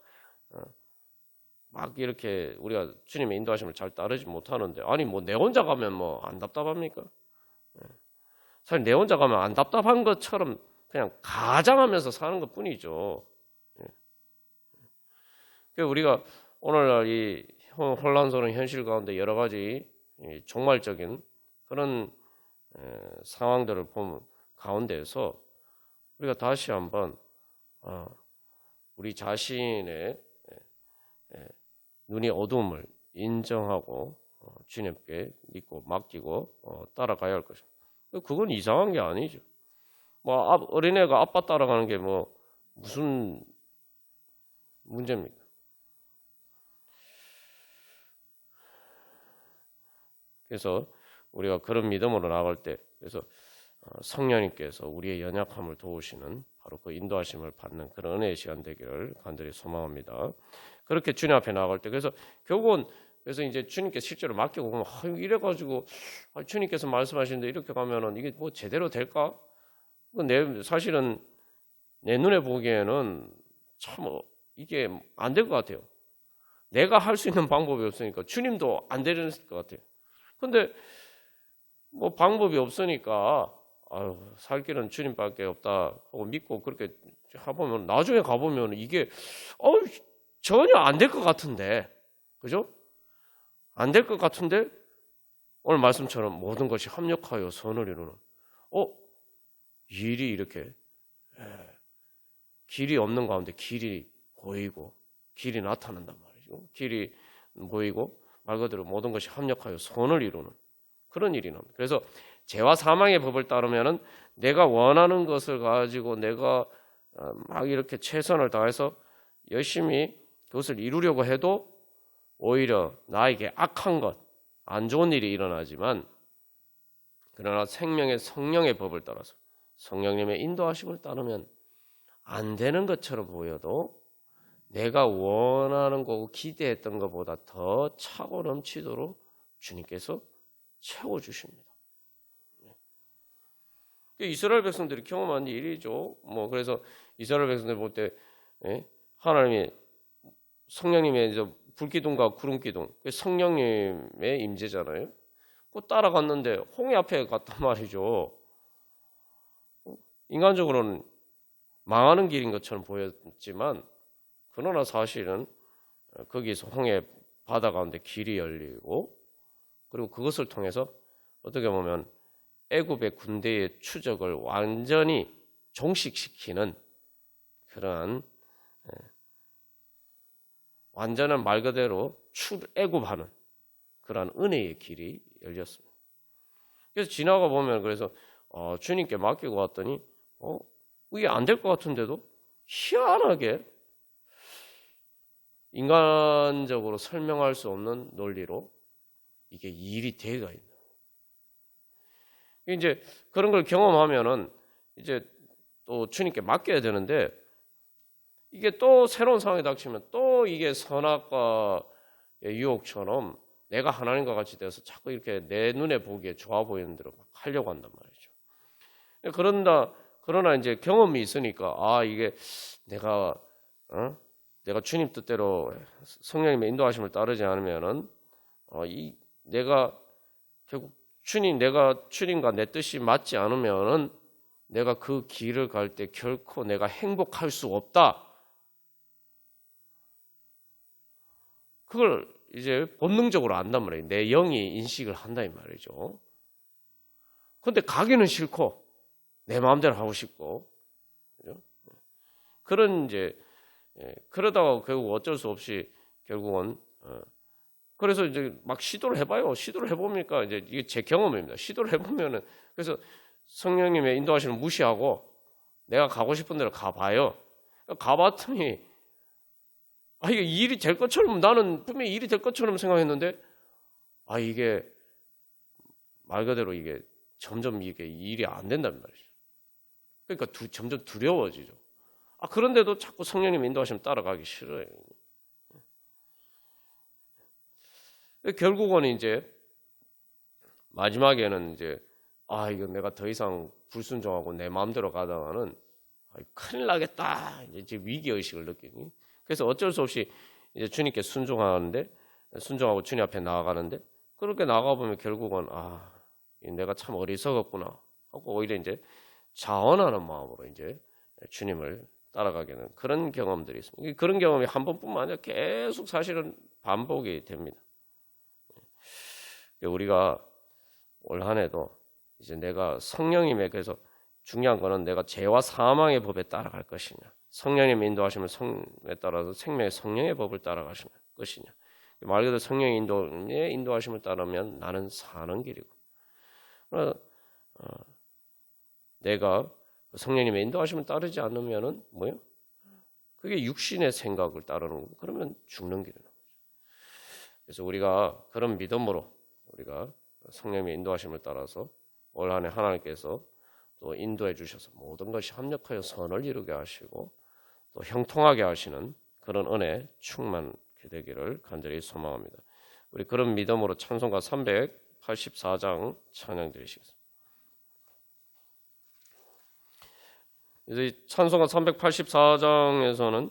막 이렇게 우리가 주님의 인도하심을 잘 따르지 못하는데, 아니 내 혼자 가면 안 답답합니까? 사실 내 혼자 가면 안 답답한 것처럼 그냥 가장하면서 사는 것 뿐이죠. 우리가 오늘날 이 혼란스러운 현실 가운데 여러 가지 종말적인 그런 상황들을 보면 가운데에서 우리가 다시 한번 우리 자신의 눈이 어두움을 인정하고 주님께 믿고 맡기고 따라가야 할 것입니다. 그건 이상한 게 아니죠. 어린애가 아빠 따라가는 게 무슨 문제입니까? 그래서 우리가 그런 믿음으로 나갈 때, 그래서 성령님께서 우리의 연약함을 도우시는 바로 그 인도하심을 받는 그런 은혜의 시간 되기를 간절히 소망합니다. 그렇게 주님 앞에 나갈 때, 그래서 결국은 그래서 이제 주님께 실제로 맡기고 보면 이래가지고 주님께서 말씀하시는데 이렇게 가면은 이게 제대로 될까? 사실은 내 눈에 보기에는 참 이게 안 될 것 같아요. 내가 할 수 있는 방법이 없으니까 주님도 안 되는 것 같아요. 근데 방법이 없으니까 살 길은 주님밖에 없다 하고 믿고 그렇게 해보면 나중에 가보면 이게 전혀 안 될 것 같은데, 그죠? 안 될 것 같은데 오늘 말씀처럼 모든 것이 합력하여 선을 이루는 일이 이렇게 길이 없는 가운데 길이 보이고 길이 나타난단 말이죠. 길이 보이고 말 그대로 모든 것이 합력하여 선을 이루는 그런 일이 납니다. 그래서 죄와 사망의 법을 따르면은 내가 원하는 것을 가지고 내가 막 이렇게 최선을 다해서 열심히 그것을 이루려고 해도 오히려 나에게 악한 것, 안 좋은 일이 일어나지만, 그러나 생명의 성령의 법을 따라서 성령님의 인도하심을 따르면 안 되는 것처럼 보여도 내가 원하는 거고 기대했던 것보다 더 차고 넘치도록 주님께서 채워주십니다. 이스라엘 백성들이 경험한 일이죠. 그래서 이스라엘 백성들 볼 때 하나님이 성령님의 이제 불기둥과 구름기둥, 성령님의 임재잖아요. 따라갔는데 홍해 앞에 갔단 말이죠. 인간적으로는 망하는 길인 것처럼 보였지만, 그러나 사실은 거기서 홍해 바다 가운데 길이 열리고, 그리고 그것을 통해서 어떻게 보면 애굽의 군대의 추적을 완전히 종식시키는 그러한 완전한 말 그대로 애굽하는 그러한 은혜의 길이 열렸습니다. 그래서 지나가 보면 그래서 주님께 맡기고 왔더니 이게 안 될 것 같은데도 희한하게 인간적으로 설명할 수 없는 논리로 이게 일이 돼가 있는. 이제 그런 걸 경험하면은 이제 또 주님께 맡겨야 되는데, 이게 또 새로운 상황이 닥치면 또 이게 선악과의 유혹처럼 내가 하나님과 같이 되어서 자꾸 이렇게 내 눈에 보기에 좋아 보이는 대로 막 하려고 한단 말이죠. 그러나 이제 경험이 있으니까 이게 내가 주님 뜻대로 성령님의 인도하심을 따르지 않으면은 내가 결국 주님과 내 뜻이 맞지 않으면은 내가 그 길을 갈 때 결코 내가 행복할 수 없다. 그걸 이제 본능적으로 안단 말이에요. 내 영이 인식을 한다 이 말이죠. 근데 가기는 싫고 내 마음대로 하고 싶고, 그죠? 그런 이제 그러다가 결국 어쩔 수 없이 결국은 그래서 이제 막 시도를 해봐요. 시도를 해보니까 이제 이게 제 경험입니다. 시도를 해보면은 그래서 성령님의 인도하시는 무시하고 내가 가고 싶은 대로 가봐요. 가봤더니 이게 일이 될 것처럼, 나는 분명히 일이 될 것처럼 생각했는데 이게 말 그대로 이게 점점 이게 일이 안 된단 말이죠. 그러니까 점점 두려워지죠. 그런데도 자꾸 성령님 인도하시면 따라가기 싫어요. 결국은 이제 마지막에는 이제 이거 내가 더 이상 불순종하고 내 마음대로 가다가는 큰일 나겠다. 이제 위기 의식을 느끼니. 그래서 어쩔 수 없이 이제 주님께 순종하고 주님 앞에 나아가는데, 그렇게 나가 보면 결국은 내가 참 어리석었구나 하고 오히려 이제 자원하는 마음으로 이제 주님을 따라가게 되는 그런 경험들이 있습니다. 그런 경험이 한 번뿐만 아니라 계속 사실은 반복이 됩니다. 우리가 올 한 해도 이제 내가 성령님의, 그래서 중요한 거는 내가 죄와 사망의 법에 따라갈 것이냐, 성령님의 인도하심을 성에 따라서 생명의 성령의 법을 따라가실 것이냐. 말 그대로 성령의 인도하심을 따르면 나는 사는 길이고, 내가 성령님의 인도하심을 따르지 않으면은 뭐요? 그게 육신의 생각을 따르는 거고, 그러면 죽는 길이라는 거죠. 그래서 우리가 그런 믿음으로 우리가 성령님의 인도하심을 따라서 올 한 해 하나님께서 또 인도해 주셔서 모든 것이 합력하여 선을 이루게 하시고 또 형통하게 하시는 그런 은혜 충만케 되기를 간절히 소망합니다. 우리 그런 믿음으로 찬송가 384장 찬양 드리시겠습니다. 이제 찬송가 384장에서는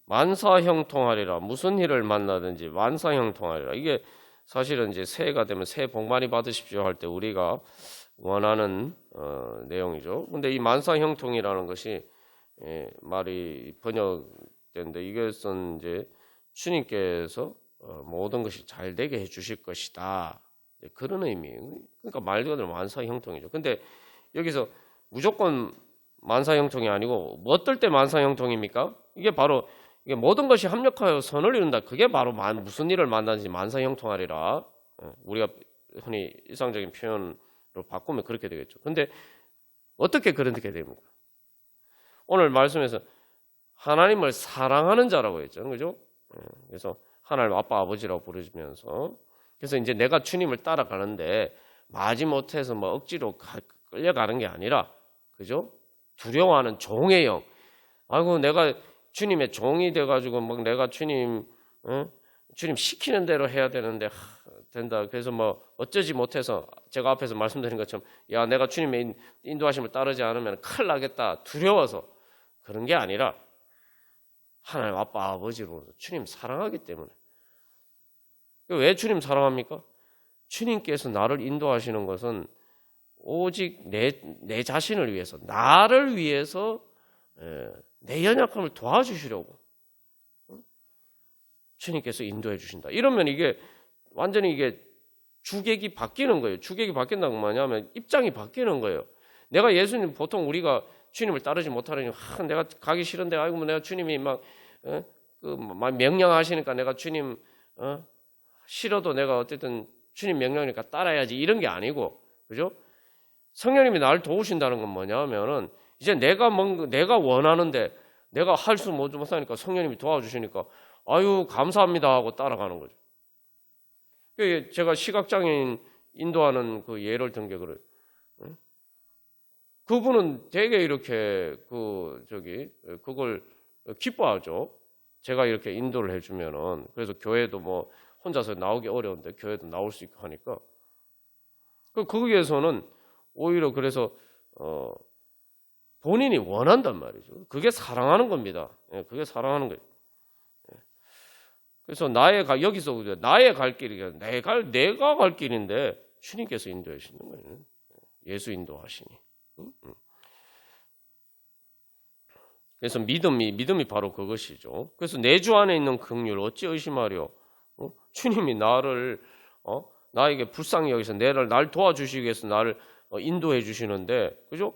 만사형통하리라, 무슨 일을 만나든지 만사형통하리라. 이게 사실은 이제 새해가 되면 새해 복 많이 받으십시오 할 때 우리가 원하는 내용이죠. 근데 이 만사형통이라는 것이 말이 번역된데, 이것은 이제 주님께서 모든 것이 잘 되게 해주실 것이다, 그런 의미예요. 그러니까 말 그대로 만사형통이죠. 근데 여기서 무조건 만사형통이 아니고 뭐 어떨 때 만사형통입니까? 이게 바로 이게 모든 것이 합력하여 선을 이룬다. 그게 바로 무슨 일을 만나든지 만사형통하리라. 우리가 흔히 일상적인 표현으로 바꾸면 그렇게 되겠죠. 근데 어떻게 그렇게 됩니까? 오늘 말씀에서 하나님을 사랑하는 자라고 했죠. 그죠? 그래서 하나님 아빠 아버지라고 부르면서, 그래서 이제 내가 주님을 따라가는데 마지못해서 억지로 끌려가는 게 아니라, 그죠? 두려워하는 종의 영. 내가 주님의 종이 돼가지고 내가 주님 시키는 대로 해야 되는데 된다. 그래서 어쩌지 못해서 제가 앞에서 말씀드린 것처럼 내가 주님의 인도하심을 따르지 않으면 큰일 나겠다, 두려워서 그런 게 아니라 하나님 아빠 아버지로 주님 사랑하기 때문에. 왜 주님 사랑합니까? 주님께서 나를 인도하시는 것은 오직 내 자신을 위해서, 나를 위해서 내 연약함을 도와주시려고 주님께서 인도해 주신다. 이러면 이게 완전히 이게 주객이 바뀌는 거예요. 주객이 바뀐다는 건 뭐냐면 입장이 바뀌는 거예요. 내가 예수님, 보통 우리가 주님을 따르지 못하려니 내가 가기 싫은데 내가 주님이 막 명령하시니까 내가 주님 싫어도 내가 어쨌든 주님 명령이니까 따라야지, 이런 게 아니고, 그죠? 성령님이 나를 도우신다는 건 뭐냐면은 이제 내가 원하는데 내가 할 수 못하니까 성령님이 도와주시니까 감사합니다 하고 따라가는 거죠. 제가 시각장애인 인도하는 그 예를 든 게 그래요. 그분은 되게 이렇게 그걸 기뻐하죠. 제가 이렇게 인도를 해주면은. 그래서 교회도 혼자서 나오기 어려운데 교회도 나올 수 있고 하니까. 거기에서는 오히려 그래서 본인이 원한단 말이죠. 그게 사랑하는 겁니다. 그게 사랑하는 거예요. 그래서 여기서 나의 갈 길이 내가 갈 길인데 주님께서 인도해 주시는 거예요. 예수 인도하시니. 그래서 믿음이 바로 그것이죠. 그래서 내 주 안에 있는 긍휼 어찌 의심하려? 주님이 나를 나에게 불쌍히 여기서 날 도와주시기 위해서 나를 인도해 주시는데, 그죠?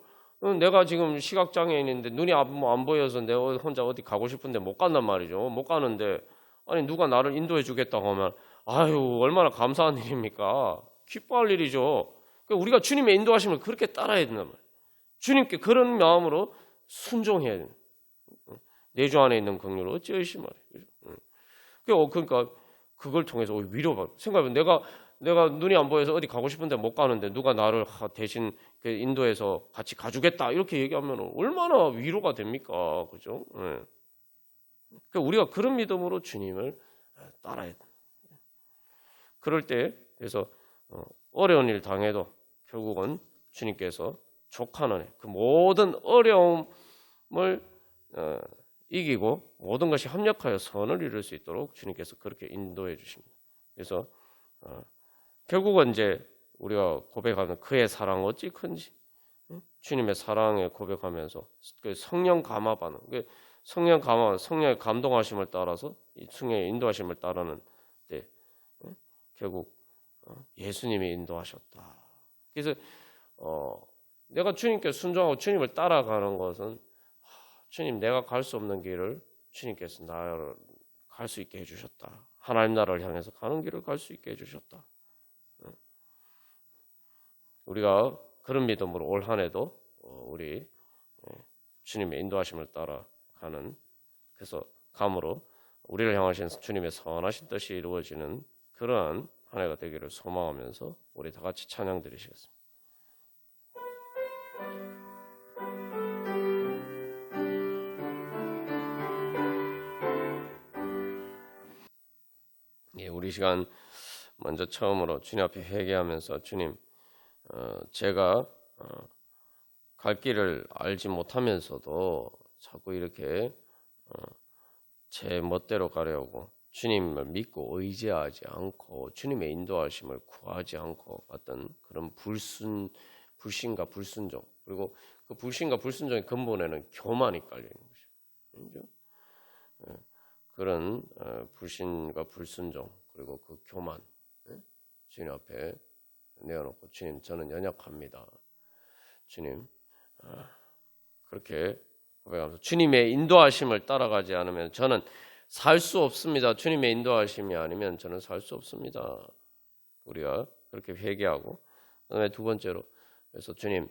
내가 지금 시각장애인인데 눈이 안 보여서 내가 혼자 어디 가고 싶은데 못 간단 말이죠. 못 가는데 아니 누가 나를 인도해 주겠다고 하면 아유 얼마나 감사한 일입니까? 기뻐할 일이죠. 그러니까 우리가 주님의 인도하심을 그렇게 따라야 된단 말이에요. 주님께 그런 마음으로 순종해야 돼요. 내 주 안에 있는 긍휼을 어찌 의심하래. 그러니까 그걸 통해서 위로받고 생각해보면 내가 눈이 안 보여서 어디 가고 싶은데 못 가는데 누가 나를 대신 인도해서 같이 가주겠다 이렇게 얘기하면 얼마나 위로가 됩니까? 그죠? 그러니까 우리가 그런 믿음으로 주님을 따라야 돼. 그럴 때 그래서 어려운 일 당해도 결국은 주님께서 족하는 그 모든 어려움을 이기고 모든 것이 합력하여 선을 이룰 수 있도록 주님께서 그렇게 인도해 주십니다. 그래서 결국은 이제 우리가 고백하는 그의 사랑 어찌 큰지, 주님의 사랑에 고백하면서 그 성령 감화 반응, 성령의 감동하심을 따라서 이 성령의 인도하심을 따르는 때 결국 예수님이 인도하셨다. 그래서 내가 주님께 순종하고 주님을 따라가는 것은 주님 내가 갈 수 없는 길을 주님께서 나를 갈 수 있게 해주셨다. 하나님 나라를 향해서 가는 길을 갈 수 있게 해주셨다. 우리가 그런 믿음으로 올 한 해도 우리 주님의 인도하심을 따라가는 그래서 감으로 우리를 향하신 주님의 선하신 뜻이 이루어지는 그러한 한 해가 되기를 소망하면서 우리 다 같이 찬양 드리시겠습니다. 우리 시간 먼저 처음으로 주님 앞에 회개하면서 주님 제가 갈 길을 알지 못하면서도 자꾸 이렇게 제 멋대로 가려고 주님을 믿고 의지하지 않고 주님의 인도하심을 구하지 않고 어떤 그런 불신과 불순종 그리고 그 불신과 불순종의 근본에는 교만이 깔려 있는 것이죠. 그런 불신과 불순종 그리고 그 교만 주님 앞에 내어놓고 주님 저는 연약합니다. 주님 그렇게 고백하면서 주님의 인도하심을 따라가지 않으면 저는 살 수 없습니다. 주님의 인도하심이 아니면 저는 살 수 없습니다. 우리가 그렇게 회개하고 그다음에 두 번째로 그래서 주님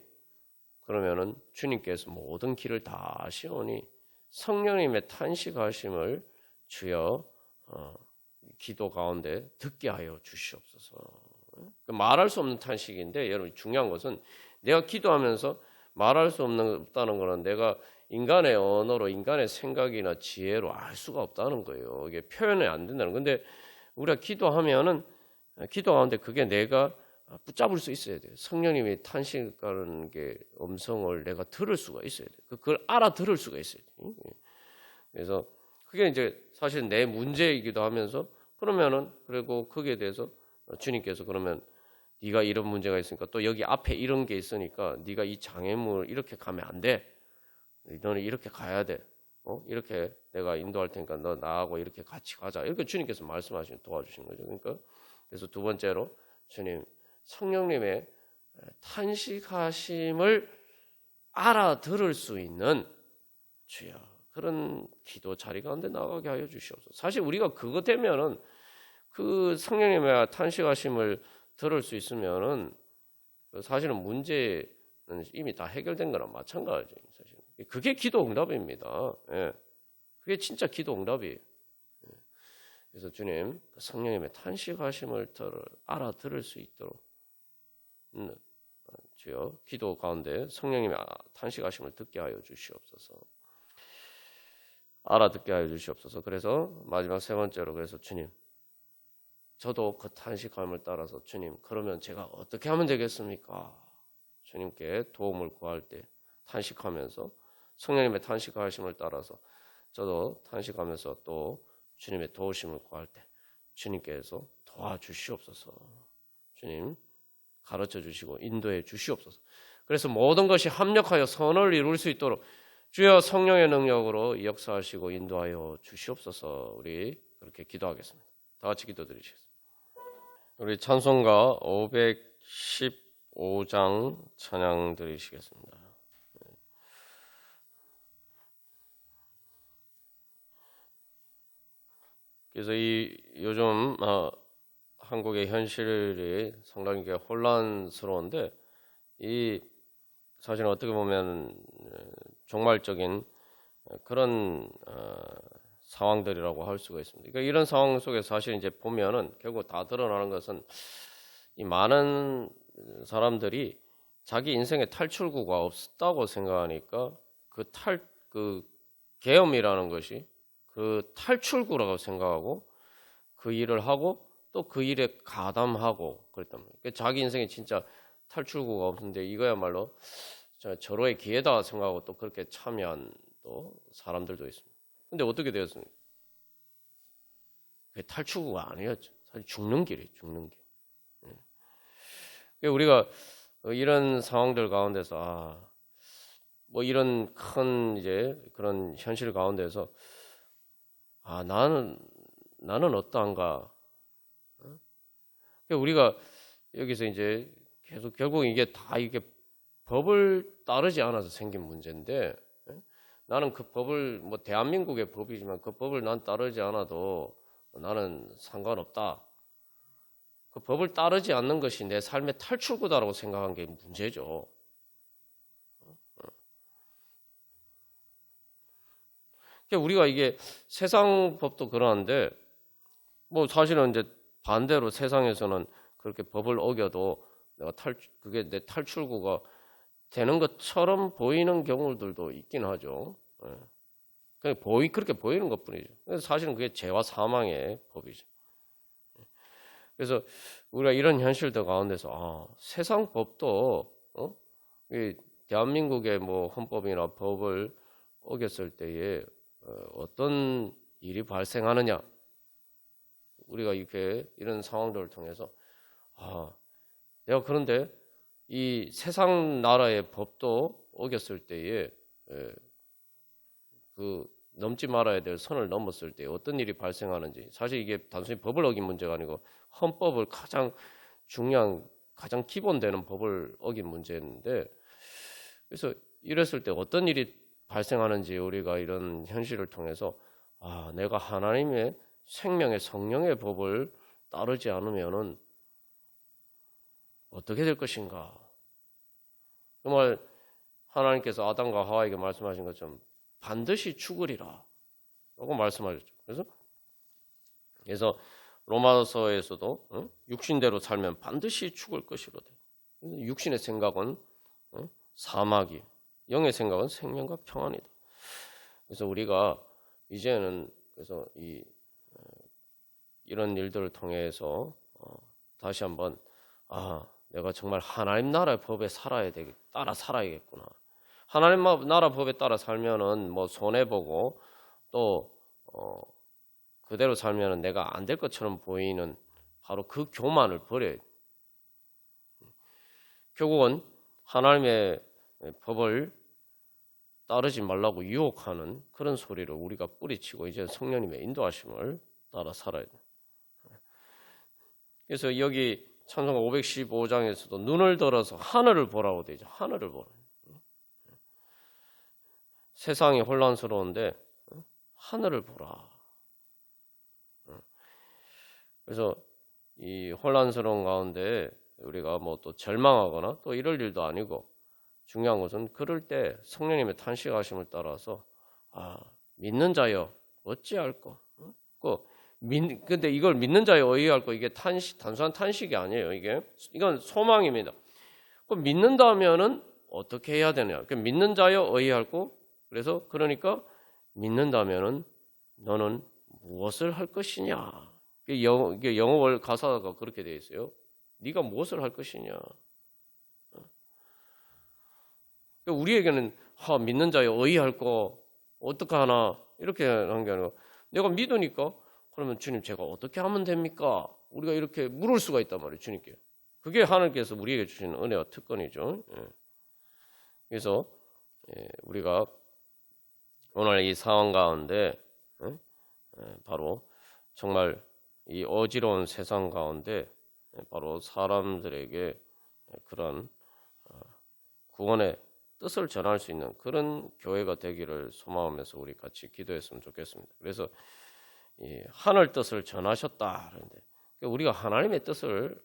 그러면은 주님께서 모든 길을 다 아시오니 성령님의 탄식하심을 주여 기도 가운데 듣게 하여 주시옵소서. 말할 수 없는 탄식인데 여러분 중요한 것은 내가 기도하면서 말할 수 없다는 것은 내가 인간의 언어로 인간의 생각이나 지혜로 알 수가 없다는 거예요. 이게 표현이 안 된다는 건데 우리가 기도하면은 기도 가운데 그게 내가 붙잡을 수 있어야 돼요. 성령님이 탄식하는 게 음성을 내가 들을 수가 있어야 돼요. 그걸 알아들을 수가 있어야 돼요. 그래서 그게 이제 사실 내 문제이기도 하면서 그러면은 그리고 거기에 대해서 주님께서 그러면 네가 이런 문제가 있으니까 또 여기 앞에 이런 게 있으니까 네가 이 장애물 이렇게 가면 안 돼. 너는 이렇게 가야 돼. 이렇게 내가 인도할 테니까 너 나하고 이렇게 같이 가자. 이렇게 주님께서 말씀하시는 도와주시는 거죠. 그러니까 그래서 두 번째로 주님 성령님의 탄식하심을 알아들을 수 있는 주여 그런 기도 자리 가운데 나가게 하여 주시옵소서. 사실 우리가 그거 되면은 그 성령님의 탄식하심을 들을 수 있으면은 사실은 문제는 이미 다 해결된 거랑 마찬가지예요. 사실 그게 기도 응답입니다. 예. 그게 진짜 기도 응답이에요. 예. 그래서 주님 성령님의 탄식하심을 알아들을 수 있도록 주여 기도 가운데 성령님의 탄식하심을 듣게 하여 주시옵소서. 알아듣게 하여 주시옵소서. 그래서 마지막 세 번째로 그래서 주님 저도 그 탄식함을 따라서 주님 그러면 제가 어떻게 하면 되겠습니까? 주님께 도움을 구할 때 탄식하면서 성령님의 탄식하심을 따라서 저도 탄식하면서 또 주님의 도우심을 구할 때 주님께서 도와주시옵소서. 주님 가르쳐 주시고 인도해 주시옵소서. 그래서 모든 것이 합력하여 선을 이룰 수 있도록 주여 성령의 능력으로 역사하시고 인도하여 주시옵소서. 우리 그렇게 기도하겠습니다. 다 같이 기도드리시겠습니다. 우리 찬송가 515장 찬양 드리시겠습니다. 그래서 이 요즘 한국의 현실이 상당히 혼란스러운데 이 사실은 어떻게 보면 종말적인 그런 상황들이라고 할 수가 있습니다. 그러니까 이런 상황 속에서 사실 이제 보면은 결국 다 드러나는 것은 이 많은 사람들이 자기 인생에 탈출구가 없다고 생각하니까 그 계엄이라는 것이 그 탈출구라고 생각하고 그 일을 하고 또 그 일에 가담하고 그랬단 말이에요. 그러니까 자기 인생에 진짜 탈출구가 없는데 이거야말로 절호의 기회다 생각하고 또 그렇게 참여한 또 사람들도 있습니다. 근데 어떻게 되었습니까? 그게 탈출구가 아니었죠. 사실 죽는 길이에요. 죽는 길. 우리가 이런 상황들 가운데서 뭐 이런 큰 이제 그런 현실 가운데서 나는 어떠한가? 우리가 여기서 이제 계속 결국 이게 다 이게 법을 따르지 않아서 생긴 문제인데 나는 그 법을 뭐 대한민국의 법이지만 그 법을 난 따르지 않아도 나는 상관없다. 그 법을 따르지 않는 것이 내 삶의 탈출구다라고 생각한 게 문제죠. 우리가 이게 세상 법도 그러한데 뭐 사실은 이제 반대로 세상에서는 그렇게 법을 어겨도 그게 내 탈출구가 되는 것처럼 보이는 경우들도 있긴 하죠. 그냥 그렇게 보이는 것뿐이죠. 그래서 사실은 그게 죄와 사망의 법이죠. 그래서 우리가 이런 현실들 가운데서 세상 법도 이 대한민국의 뭐 헌법이나 법을 어겼을 때에 어떤 일이 발생하느냐, 우리가 이런 상황들을 통해서 내가 그런데 이 세상 나라의 법도 어겼을 때에 그 넘지 말아야 될 선을 넘었을 때 어떤 일이 발생하는지, 사실 이게 단순히 법을 어긴 문제가 아니고 헌법을 가장 중요한 가장 기본되는 법을 어긴 문제인데, 그래서 이랬을 때 어떤 일이 발생하는지 우리가 이런 현실을 통해서 내가 하나님의 생명의 성령의 법을 따르지 않으면은 어떻게 될 것인가? 정말 하나님께서 아담과 하와에게 말씀하신 것처럼 반드시 죽으리라 라고 말씀하셨죠. 그래서 로마서에서도 육신대로 살면 반드시 죽을 것이로되, 육신의 생각은 사막이, 영의 생각은 생명과 평안이다. 그래서 우리가 이제는 그래서 이런 일들을 통해서 다시 한번 내가 정말 하나님 나라의 법에 따라 살아야겠구나. 하나님 나라 법에 따라 살면은 뭐 손해 보고 또 그대로 살면은 내가 안 될 것처럼 보이는 바로 그 교만을 버려야 돼. 결국은 하나님의 법을 따르지 말라고 유혹하는 그런 소리를 우리가 뿌리치고 이제 성령님의 인도하심을 따라 살아야 돼. 그래서 여기 찬송가 515장에서도 눈을 들어서 하늘을 보라고 되죠. 하늘을 보라. 세상이 혼란스러운데 하늘을 보라. 그래서 이 혼란스러운 가운데 우리가 뭐 또 절망하거나 또 이럴 일도 아니고, 중요한 것은 그럴 때 성령님의 탄식하심을 따라서 믿는 자여 어찌할꼬. 근데 이걸 믿는 자여 어찌할꼬, 이게 단순한 탄식이 아니에요. 이건 소망입니다. 그럼 믿는다면은 어떻게 해야 되냐? 믿는 자여 어찌할꼬. 그래서 그러니까 믿는다면은 너는 무엇을 할 것이냐? 이게 영어 가사가 그렇게 되어 있어요. 네가 무엇을 할 것이냐? 우리에게는 믿는 자여 어찌할꼬, 어떡하나 이렇게 하는 게 아니고, 내가 믿으니까 그러면 주님 제가 어떻게 하면 됩니까? 우리가 이렇게 물을 수가 있단 말이에요. 주님께. 그게 하나님께서 우리에게 주시는 은혜와 특권이죠. 그래서 우리가 오늘 이 상황 가운데 바로 정말 이 어지러운 세상 가운데 바로 사람들에게 그런 구원의 뜻을 전할 수 있는 그런 교회가 되기를 소망하면서 우리 같이 기도했으면 좋겠습니다. 그래서 이 하늘 뜻을 전하셨다. 그런데 우리가 하나님의 뜻을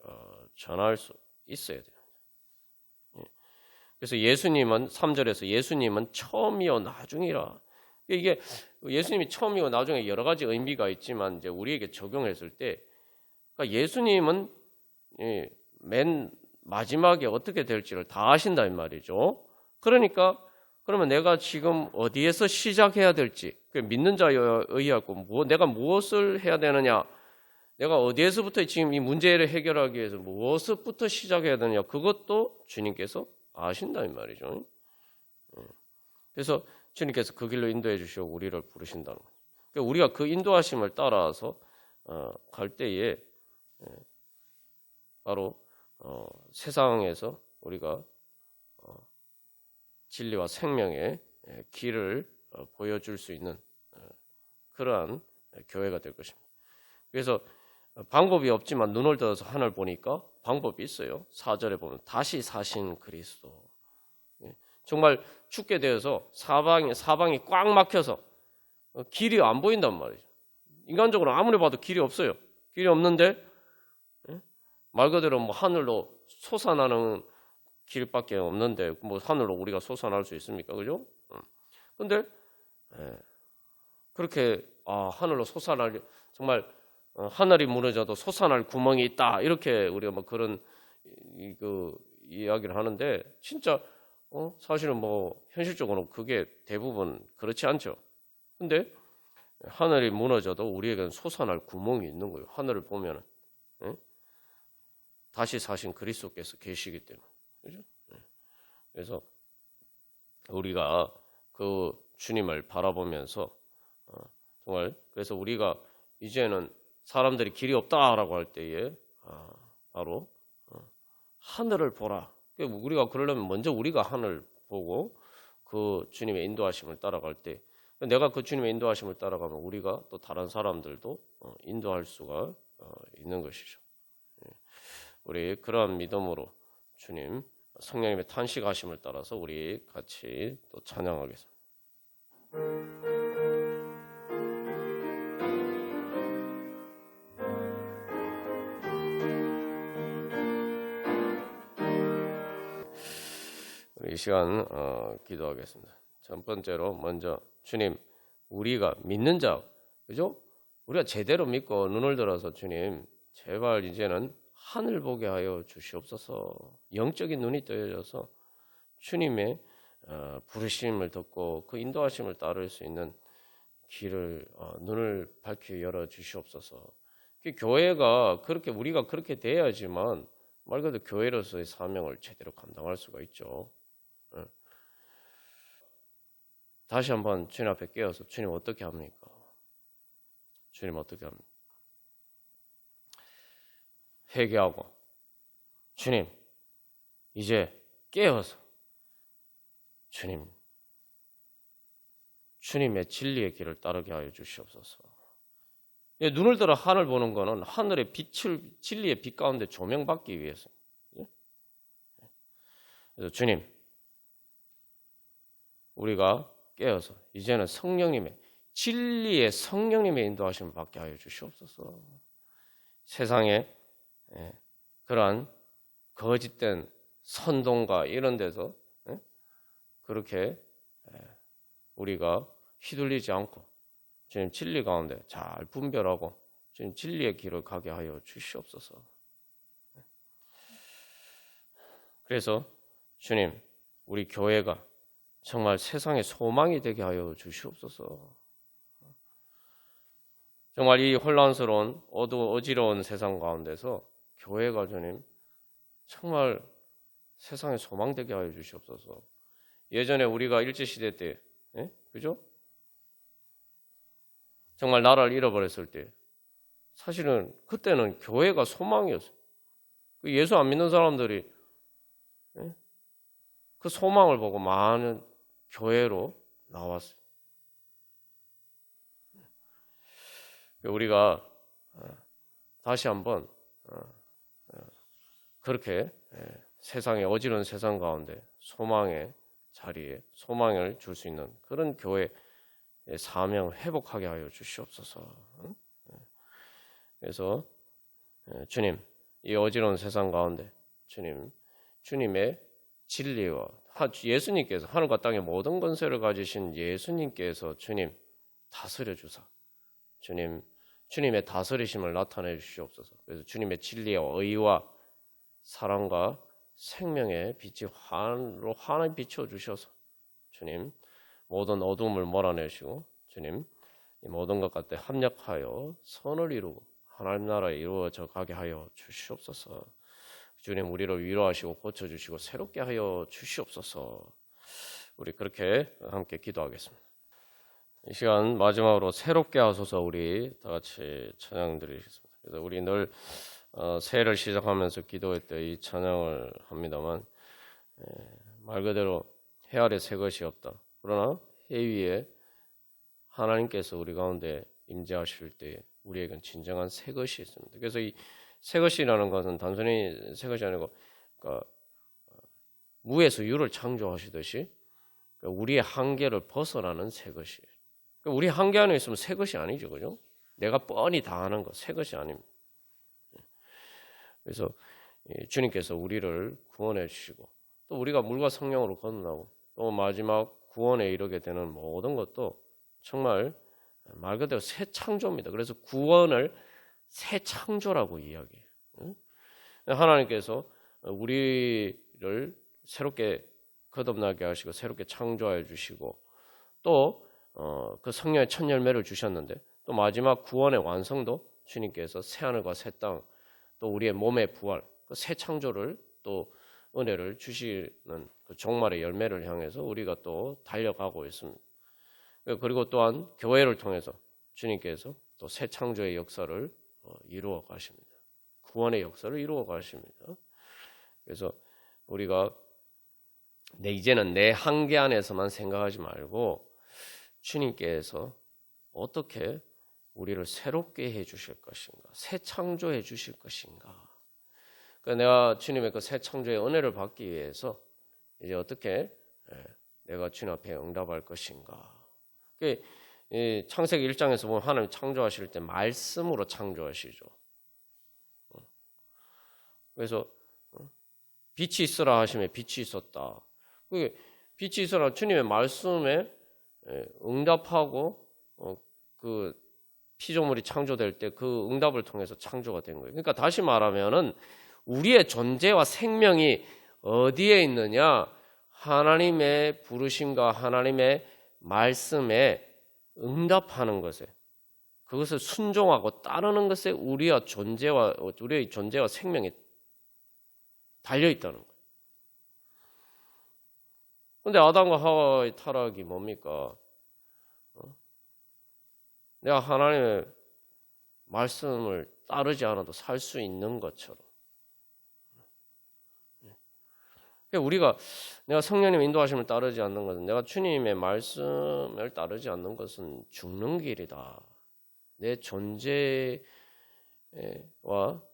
전할 수 있어야 돼요. 그래서 예수님은 3절에서 예수님은 처음이요 나중이라. 이게 예수님이 처음이고 나중에 여러 가지 의미가 있지만 이제 우리에게 적용했을 때 그러니까 예수님은 맨 마지막에 어떻게 될지를 다 아신다 이 말이죠. 그러니까 그러면 내가 지금 어디에서 시작해야 될지 믿는 자에 의하고 내가 무엇을 해야 되느냐, 내가 어디에서부터 지금 이 문제를 해결하기 위해서 무엇부터 시작해야 되느냐, 그것도 주님께서 아신다 이 말이죠. 그래서 주님께서 그 길로 인도해 주시고 우리를 부르신다는 거예요. 그러니까 우리가 그 인도하심을 따라서 갈 때에 바로 세상에서 우리가 진리와 생명의 길을 보여줄 수 있는 그러한 교회가 될 것입니다. 그래서 방법이 없지만 눈을 들어서 하늘 보니까 방법이 있어요. 4절에 보면 다시 사신 그리스도. 정말 죽게 되어서 사방이 꽉 막혀서 길이 안 보인단 말이죠. 인간적으로 아무리 봐도 길이 없어요. 길이 없는데 말 그대로 뭐 하늘로 솟아나는 길밖에 없는데 뭐 하늘로 우리가 솟아날 수 있습니까? 그죠? 근데 그렇게 하늘로 솟아날 정말 하늘이 무너져도 솟아날 구멍이 있다 이렇게 우리가 뭐 그런 그 이야기를 하는데 진짜 사실은 뭐 현실적으로는 그게 대부분 그렇지 않죠. 근데 하늘이 무너져도 우리에게는 솟아날 구멍이 있는 거예요. 하늘을 보면은 다시 사신 그리스도께서 계시기 때문에. 그죠? 그래서 우리가 그 주님을 바라보면서 정말 그래서 우리가 이제는 사람들이 길이 없다라고 할 때에 바로 하늘을 보라. 우리가 그러려면 먼저 우리가 하늘 보고 그 주님의 인도하심을 따라갈 때 내가 그 주님의 인도하심을 따라가면 우리가 또 다른 사람들도 인도할 수가 있는 것이죠. 우리 그러한 믿음으로 주님 성령님의 탄식하심을 따라서 우리 같이 또 찬양하겠습니다. 우리 이 시간 기도하겠습니다. 첫 번째로 먼저 주님 우리가 믿는 자, 그죠? 우리가 제대로 믿고 눈을 들어서 주님 제발 이제는 하늘 보게 하여 주시옵소서. 영적인 눈이 뜨여져서 주님의 부르심을 듣고 그 인도하심을 따를 수 있는 길을 눈을 밝히 열어 주시옵소서. 교회가 그렇게 우리가 그렇게 돼야지만 말 그대로 교회로서의 사명을 제대로 감당할 수가 있죠. 다시 한번 주님 앞에 깨어서 주님 어떻게 합니까? 주님 어떻게 합니까? 회개하고 주님 이제 깨어서 주님의 진리의 길을 따르게 하여 주시옵소서. 눈을 들어 하늘 보는 거는 하늘의 빛을 진리의 빛 가운데 조명받기 위해서. 그래서 주님 우리가 깨어서 이제는 진리의 성령님의 인도하심을 받게 하여 주시옵소서. 세상에 그러한 거짓된 선동과 이런 데서 그렇게 우리가 휘둘리지 않고 주님 진리 가운데 잘 분별하고 주님 진리의 길을 가게 하여 주시옵소서. 그래서 주님 우리 교회가 정말 세상의 소망이 되게 하여 주시옵소서. 정말 이 혼란스러운 어지러운 세상 가운데서 교회가 주님 정말 세상의 소망 되게 하여 주시옵소서. 예전에 우리가 일제시대 때 그죠? 정말 나라를 잃어버렸을 때 사실은 그때는 교회가 소망이었어요. 그 예수 안 믿는 사람들이 그 소망을 보고 많은 교회로 나왔어요. 우리가 다시 한번 그렇게 세상에 어지러운 세상 가운데 소망의 자리에 소망을 줄 수 있는 그런 교회의 사명을 회복하게 하여 주시옵소서. 그래서 주님, 이 어지러운 세상 가운데 주님의 진리와 예수님께서 하늘과 땅의 모든 권세를 가지신 예수님께서 주님 다스려 주사 주님의 다스리심을 나타내 주시옵소서. 그래서 주님의 진리와 의와 사랑과 생명의 빛이 환히 비춰 주셔서 주님 모든 어둠을 몰아내시고 주님 이 모든 것 가운데 합력하여 선을 이루고 하나님 나라에 이루어져 가게 하여 주시옵소서. 주님 우리를 위로하시고 고쳐주시고 새롭게 하여 주시옵소서. 우리 그렇게 함께 기도하겠습니다. 이 시간 마지막으로 새롭게 하소서 우리 다 같이 찬양 드리겠습니다. 그래서 우리 늘 새해를 시작하면서 기도할 때 이 찬양을 합니다만 말 그대로 해 아래 새 것이 없다. 그러나 해 위에 하나님께서 우리 가운데 임재하실 때 우리에겐 진정한 새 것이 있습니다. 그래서 이 새 것이라는 것은 단순히 새 것이 아니고 그러니까 무에서 유를 창조하시듯이 우리의 한계를 벗어나는 새 것이에요. 우리 한계 안에 있으면 새 것이 아니죠, 그죠? 내가 뻔히 다 하는 것, 새 것이 아닙니다. 그래서 주님께서 우리를 구원해 주시고 또 우리가 물과 성령으로 거듭나고 또 마지막 구원에 이르게 되는 모든 것도 정말 말 그대로 새 창조입니다. 그래서 구원을 새 창조라고 이야기해요. 하나님께서 우리를 새롭게 거듭나게 하시고 새롭게 창조해 주시고 또 그 성령의 첫 열매를 주셨는데 또 마지막 구원의 완성도 주님께서 새 하늘과 새 땅 또 우리의 몸의 부활 그 새 창조를 또 은혜를 주시는 그 종말의 열매를 향해서 우리가 또 달려가고 있습니다. 그리고 또한 교회를 통해서 주님께서 또 새 창조의 역사를 이루어 가십니다. 구원의 역사를 이루어 가십니다. 그래서 우리가 이제는 내 한계 안에서만 생각하지 말고 주님께서 어떻게 우리를 새롭게 해 주실 것인가, 새 창조해 주실 것인가. 그러니까 내가 주님의 그 새 창조의 은혜를 받기 위해서 이제 어떻게 내가 주님 앞에 응답할 것인가. 창세기 1장에서 보면 하나님 창조하실 때 말씀으로 창조하시죠. 그래서 빛이 있으라 하시면 빛이 있었다. 빛이 있으라 주님의 말씀에 응답하고 그 피조물이 창조될 때 그 응답을 통해서 창조가 된 거예요. 그러니까 다시 말하면은 우리의 존재와 생명이 어디에 있느냐? 하나님의 부르심과 하나님의 말씀에 응답하는 것에 그것을 순종하고 따르는 것에 우리의 존재와 생명이 달려 있다는 거예요. 근데 아담과 하와의 타락이 뭡니까? 내가 하나님의 말씀을 따르지 않아도 살 수 있는 것처럼. 우리가 내가 성령님 인도하심을 따르지 않는 것은 내가 주님의 말씀을 따르지 않는 것은 죽는 길이다. 내 존재와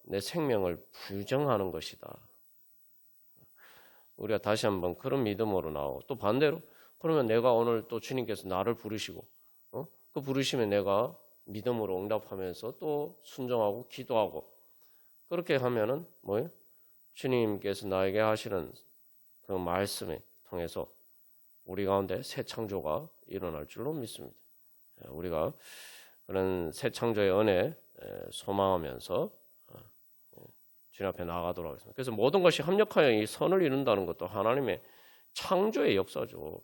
내 생명을 부정하는 것이다. 우리가 다시 한번 그런 믿음으로 나오고 또 반대로 그러면 내가 오늘 또 주님께서 나를 부르시고 그 부르심에 내가 믿음으로 응답하면서 또 순종하고 기도하고 그렇게 하면은 뭐예요? 주님께서 나에게 하시는 그 말씀에 통해서 우리 가운데 새 창조가 일어날 줄로 믿습니다. 우리가 그런 새 창조의 은혜 소망하면서 주님 앞에 나아가도록 하겠습니다. 그래서 모든 것이 합력하여 이 선을 이룬다는 것도 하나님의 창조의 역사죠.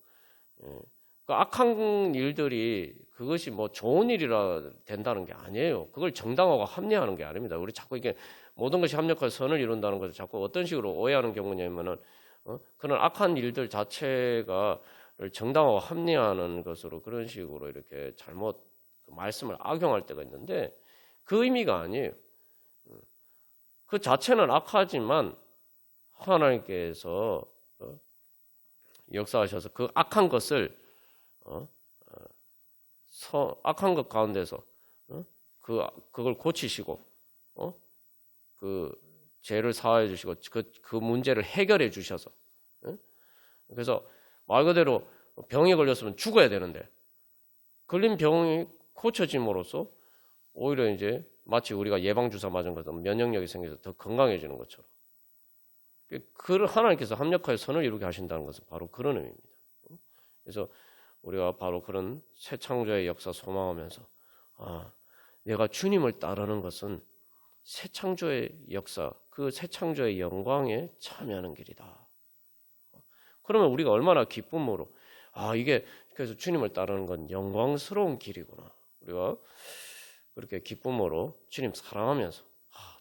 그 악한 일들이 그것이 뭐 좋은 일이라 된다는 게 아니에요. 그걸 정당화하고 합리화하는 게 아닙니다. 우리 자꾸 이게 모든 것이 합력하여 선을 이룬다는 것을 자꾸 어떤 식으로 오해하는 경우냐면은 그런 악한 일들 자체가 정당화하고 합리화하는 것으로 그런 식으로 이렇게 잘못 말씀을 악용할 때가 있는데 그 의미가 아니에요. 그 자체는 악하지만 하나님께서 역사하셔서 그 악한 것을 악한 것 가운데서 그걸 고치시고 그 죄를 사하여 주시고 그 문제를 해결해 주셔서 그래서 말 그대로 병에 걸렸으면 죽어야 되는데 걸린 병이 고쳐짐으로써 오히려 이제 마치 우리가 예방주사 맞은 것처럼 면역력이 생겨서 더 건강해지는 것처럼 그 하나님께서 합력하여 선을 이루게 하신다는 것은 바로 그런 의미입니다. 그래서 우리가 바로 그런 새 창조의 역사 소망하면서 내가 주님을 따르는 것은 새 창조의 역사, 그 새 창조의 영광에 참여하는 길이다. 그러면 우리가 얼마나 기쁨으로 이게 그래서 주님을 따르는 건 영광스러운 길이구나. 우리가 그렇게 기쁨으로 주님 사랑하면서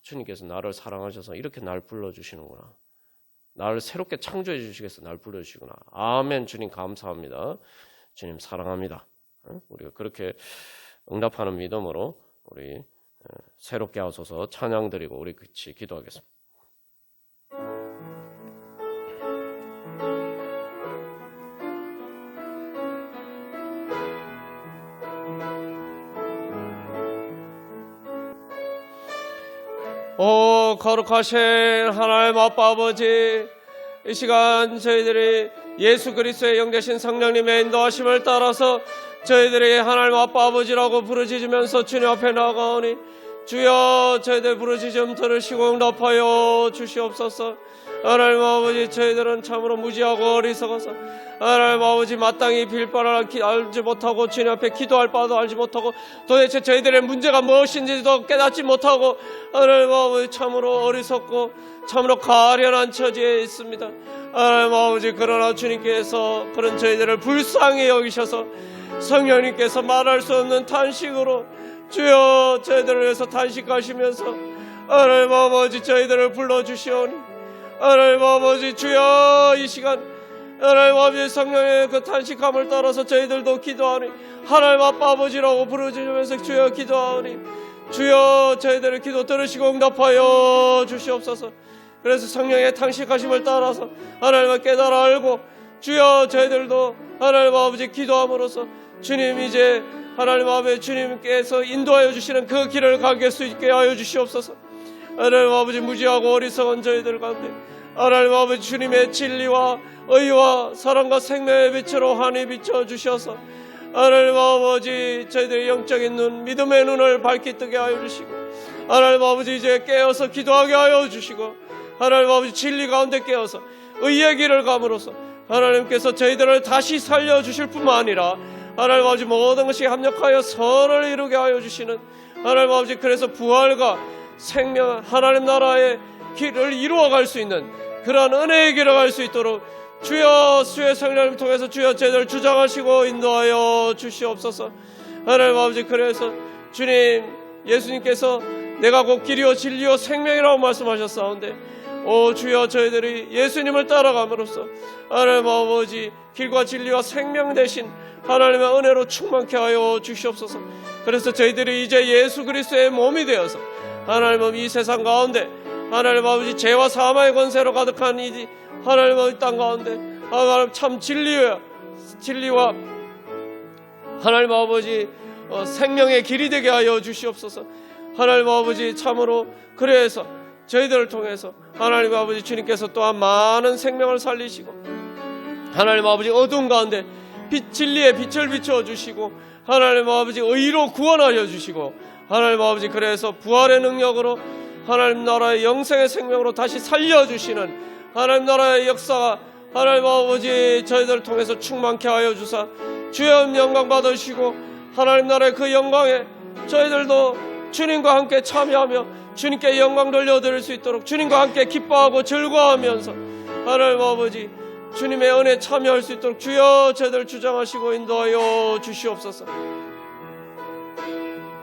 주님께서 나를 사랑하셔서 이렇게 날 불러주시는구나. 나를 새롭게 창조해 주시겠어 날 불러주시구나. 아멘. 주님 감사합니다. 주님 사랑합니다. 우리가 그렇게 응답하는 믿음으로 우리 새롭게 하소서 찬양 드리고 우리 같이 기도하겠습니다. 오 거룩하신 하나님 아빠 아버지, 이 시간 저희들이 예수 그리스도의 영 되신 성령님의 인도하심을 따라서 저희들이 하나님 아빠 아버지라고 부르짖으면서 주님 앞에 나아가오니 주여 저희들 부르짖음 들으시고 응답하여 주시옵소서. 하나님 아버지, 저희들은 참으로 무지하고 어리석어서 하나님 아버지 마땅히 빌 바를 알지 못하고 주님 앞에 기도할 바도 알지 못하고 도대체 저희들의 문제가 무엇인지도 깨닫지 못하고 하나님 아버지 참으로 어리석고 참으로 가련한 처지에 있습니다. 하나님 아버지, 그러나 주님께서 그런 저희들을 불쌍히 여기셔서 성령님께서 말할 수 없는 탄식으로 주여 저희들을 위해서 탄식하시면서 하나님 아버지 저희들을 불러주시오니 하나님 아버지 주여 이 시간 하나님 아버지 성령의 그 탄식함을 따라서 저희들도 기도하니 하나님 아빠 아버지라고 부르짖으면서 주여 기도하니 주여 저희들의 기도 들으시고 응답하여 주시옵소서. 그래서 성령의 탄식하심을 따라서 하나님을 깨달아 알고 주여 저희들도 하나님 아버지 기도함으로써 주님 이제 하나님 아버지 주님께서 인도하여 주시는 그 길을 가게 수 있게 하여 주시옵소서. 하나님 아버지 무지하고 어리석은 저희들 가운데 하나님 아버지 주님의 진리와 의와 사랑과 생명의 빛으로 환히 비춰 주셔서 하나님 아버지 저희들의 영적인 눈, 믿음의 눈을 밝히 뜨게 하여 주시고 하나님 아버지 이제 깨어서 기도하게 하여 주시고 하나님 아버지 진리 가운데 깨어서 의의 길을 감으로써 하나님께서 저희들을 다시 살려주실 뿐만 아니라 하나님 아버지 모든 것이 합력하여 선을 이루게 하여 주시는 하나님 아버지, 그래서 부활과 생명 하나님 나라의 길을 이루어갈 수 있는 그러한 은혜의 길을 갈 수 있도록 주여 수의 성령을 통해서 주여 저희들을 주장하시고 인도하여 주시옵소서. 하나님 아버지, 그래서 주님 예수님께서 내가 곧 길이요 진리요 생명이라고 말씀하셨사온데 오 주여 저희들이 예수님을 따라감으로써 하나님 아버지 길과 진리와 생명 되신 하나님의 은혜로 충만케 하여 주시옵소서. 그래서 저희들이 이제 예수 그리스도의 몸이 되어서 하나님 이 세상 가운데 하나님 아버지 죄와 사망의 권세로 가득한 이 하나님 땅 가운데 하나님 참 진리와 하나님 아버지 생명의 길이 되게 하여 주시옵소서. 하나님 아버지 참으로 그래서 저희들을 통해서 하나님 아버지 주님께서 또한 많은 생명을 살리시고 하나님 아버지 어두운 가운데 진리의 빛을 비춰주시고 하나님 아버지 의로 구원하여 주시고 하나님 아버지 그래서 부활의 능력으로 하나님 나라의 영생의 생명으로 다시 살려주시는 하나님 나라의 역사가 하나님 아버지 저희들을 통해서 충만케 하여 주사 주여 영광 받으시고 하나님 나라의 그 영광에 저희들도 주님과 함께 참여하며 주님께 영광 돌려드릴 수 있도록 주님과 함께 기뻐하고 즐거워하면서 하나님 아버지 주님의 은혜에 참여할 수 있도록 주여 저희들 주장하시고 인도하여 주시옵소서.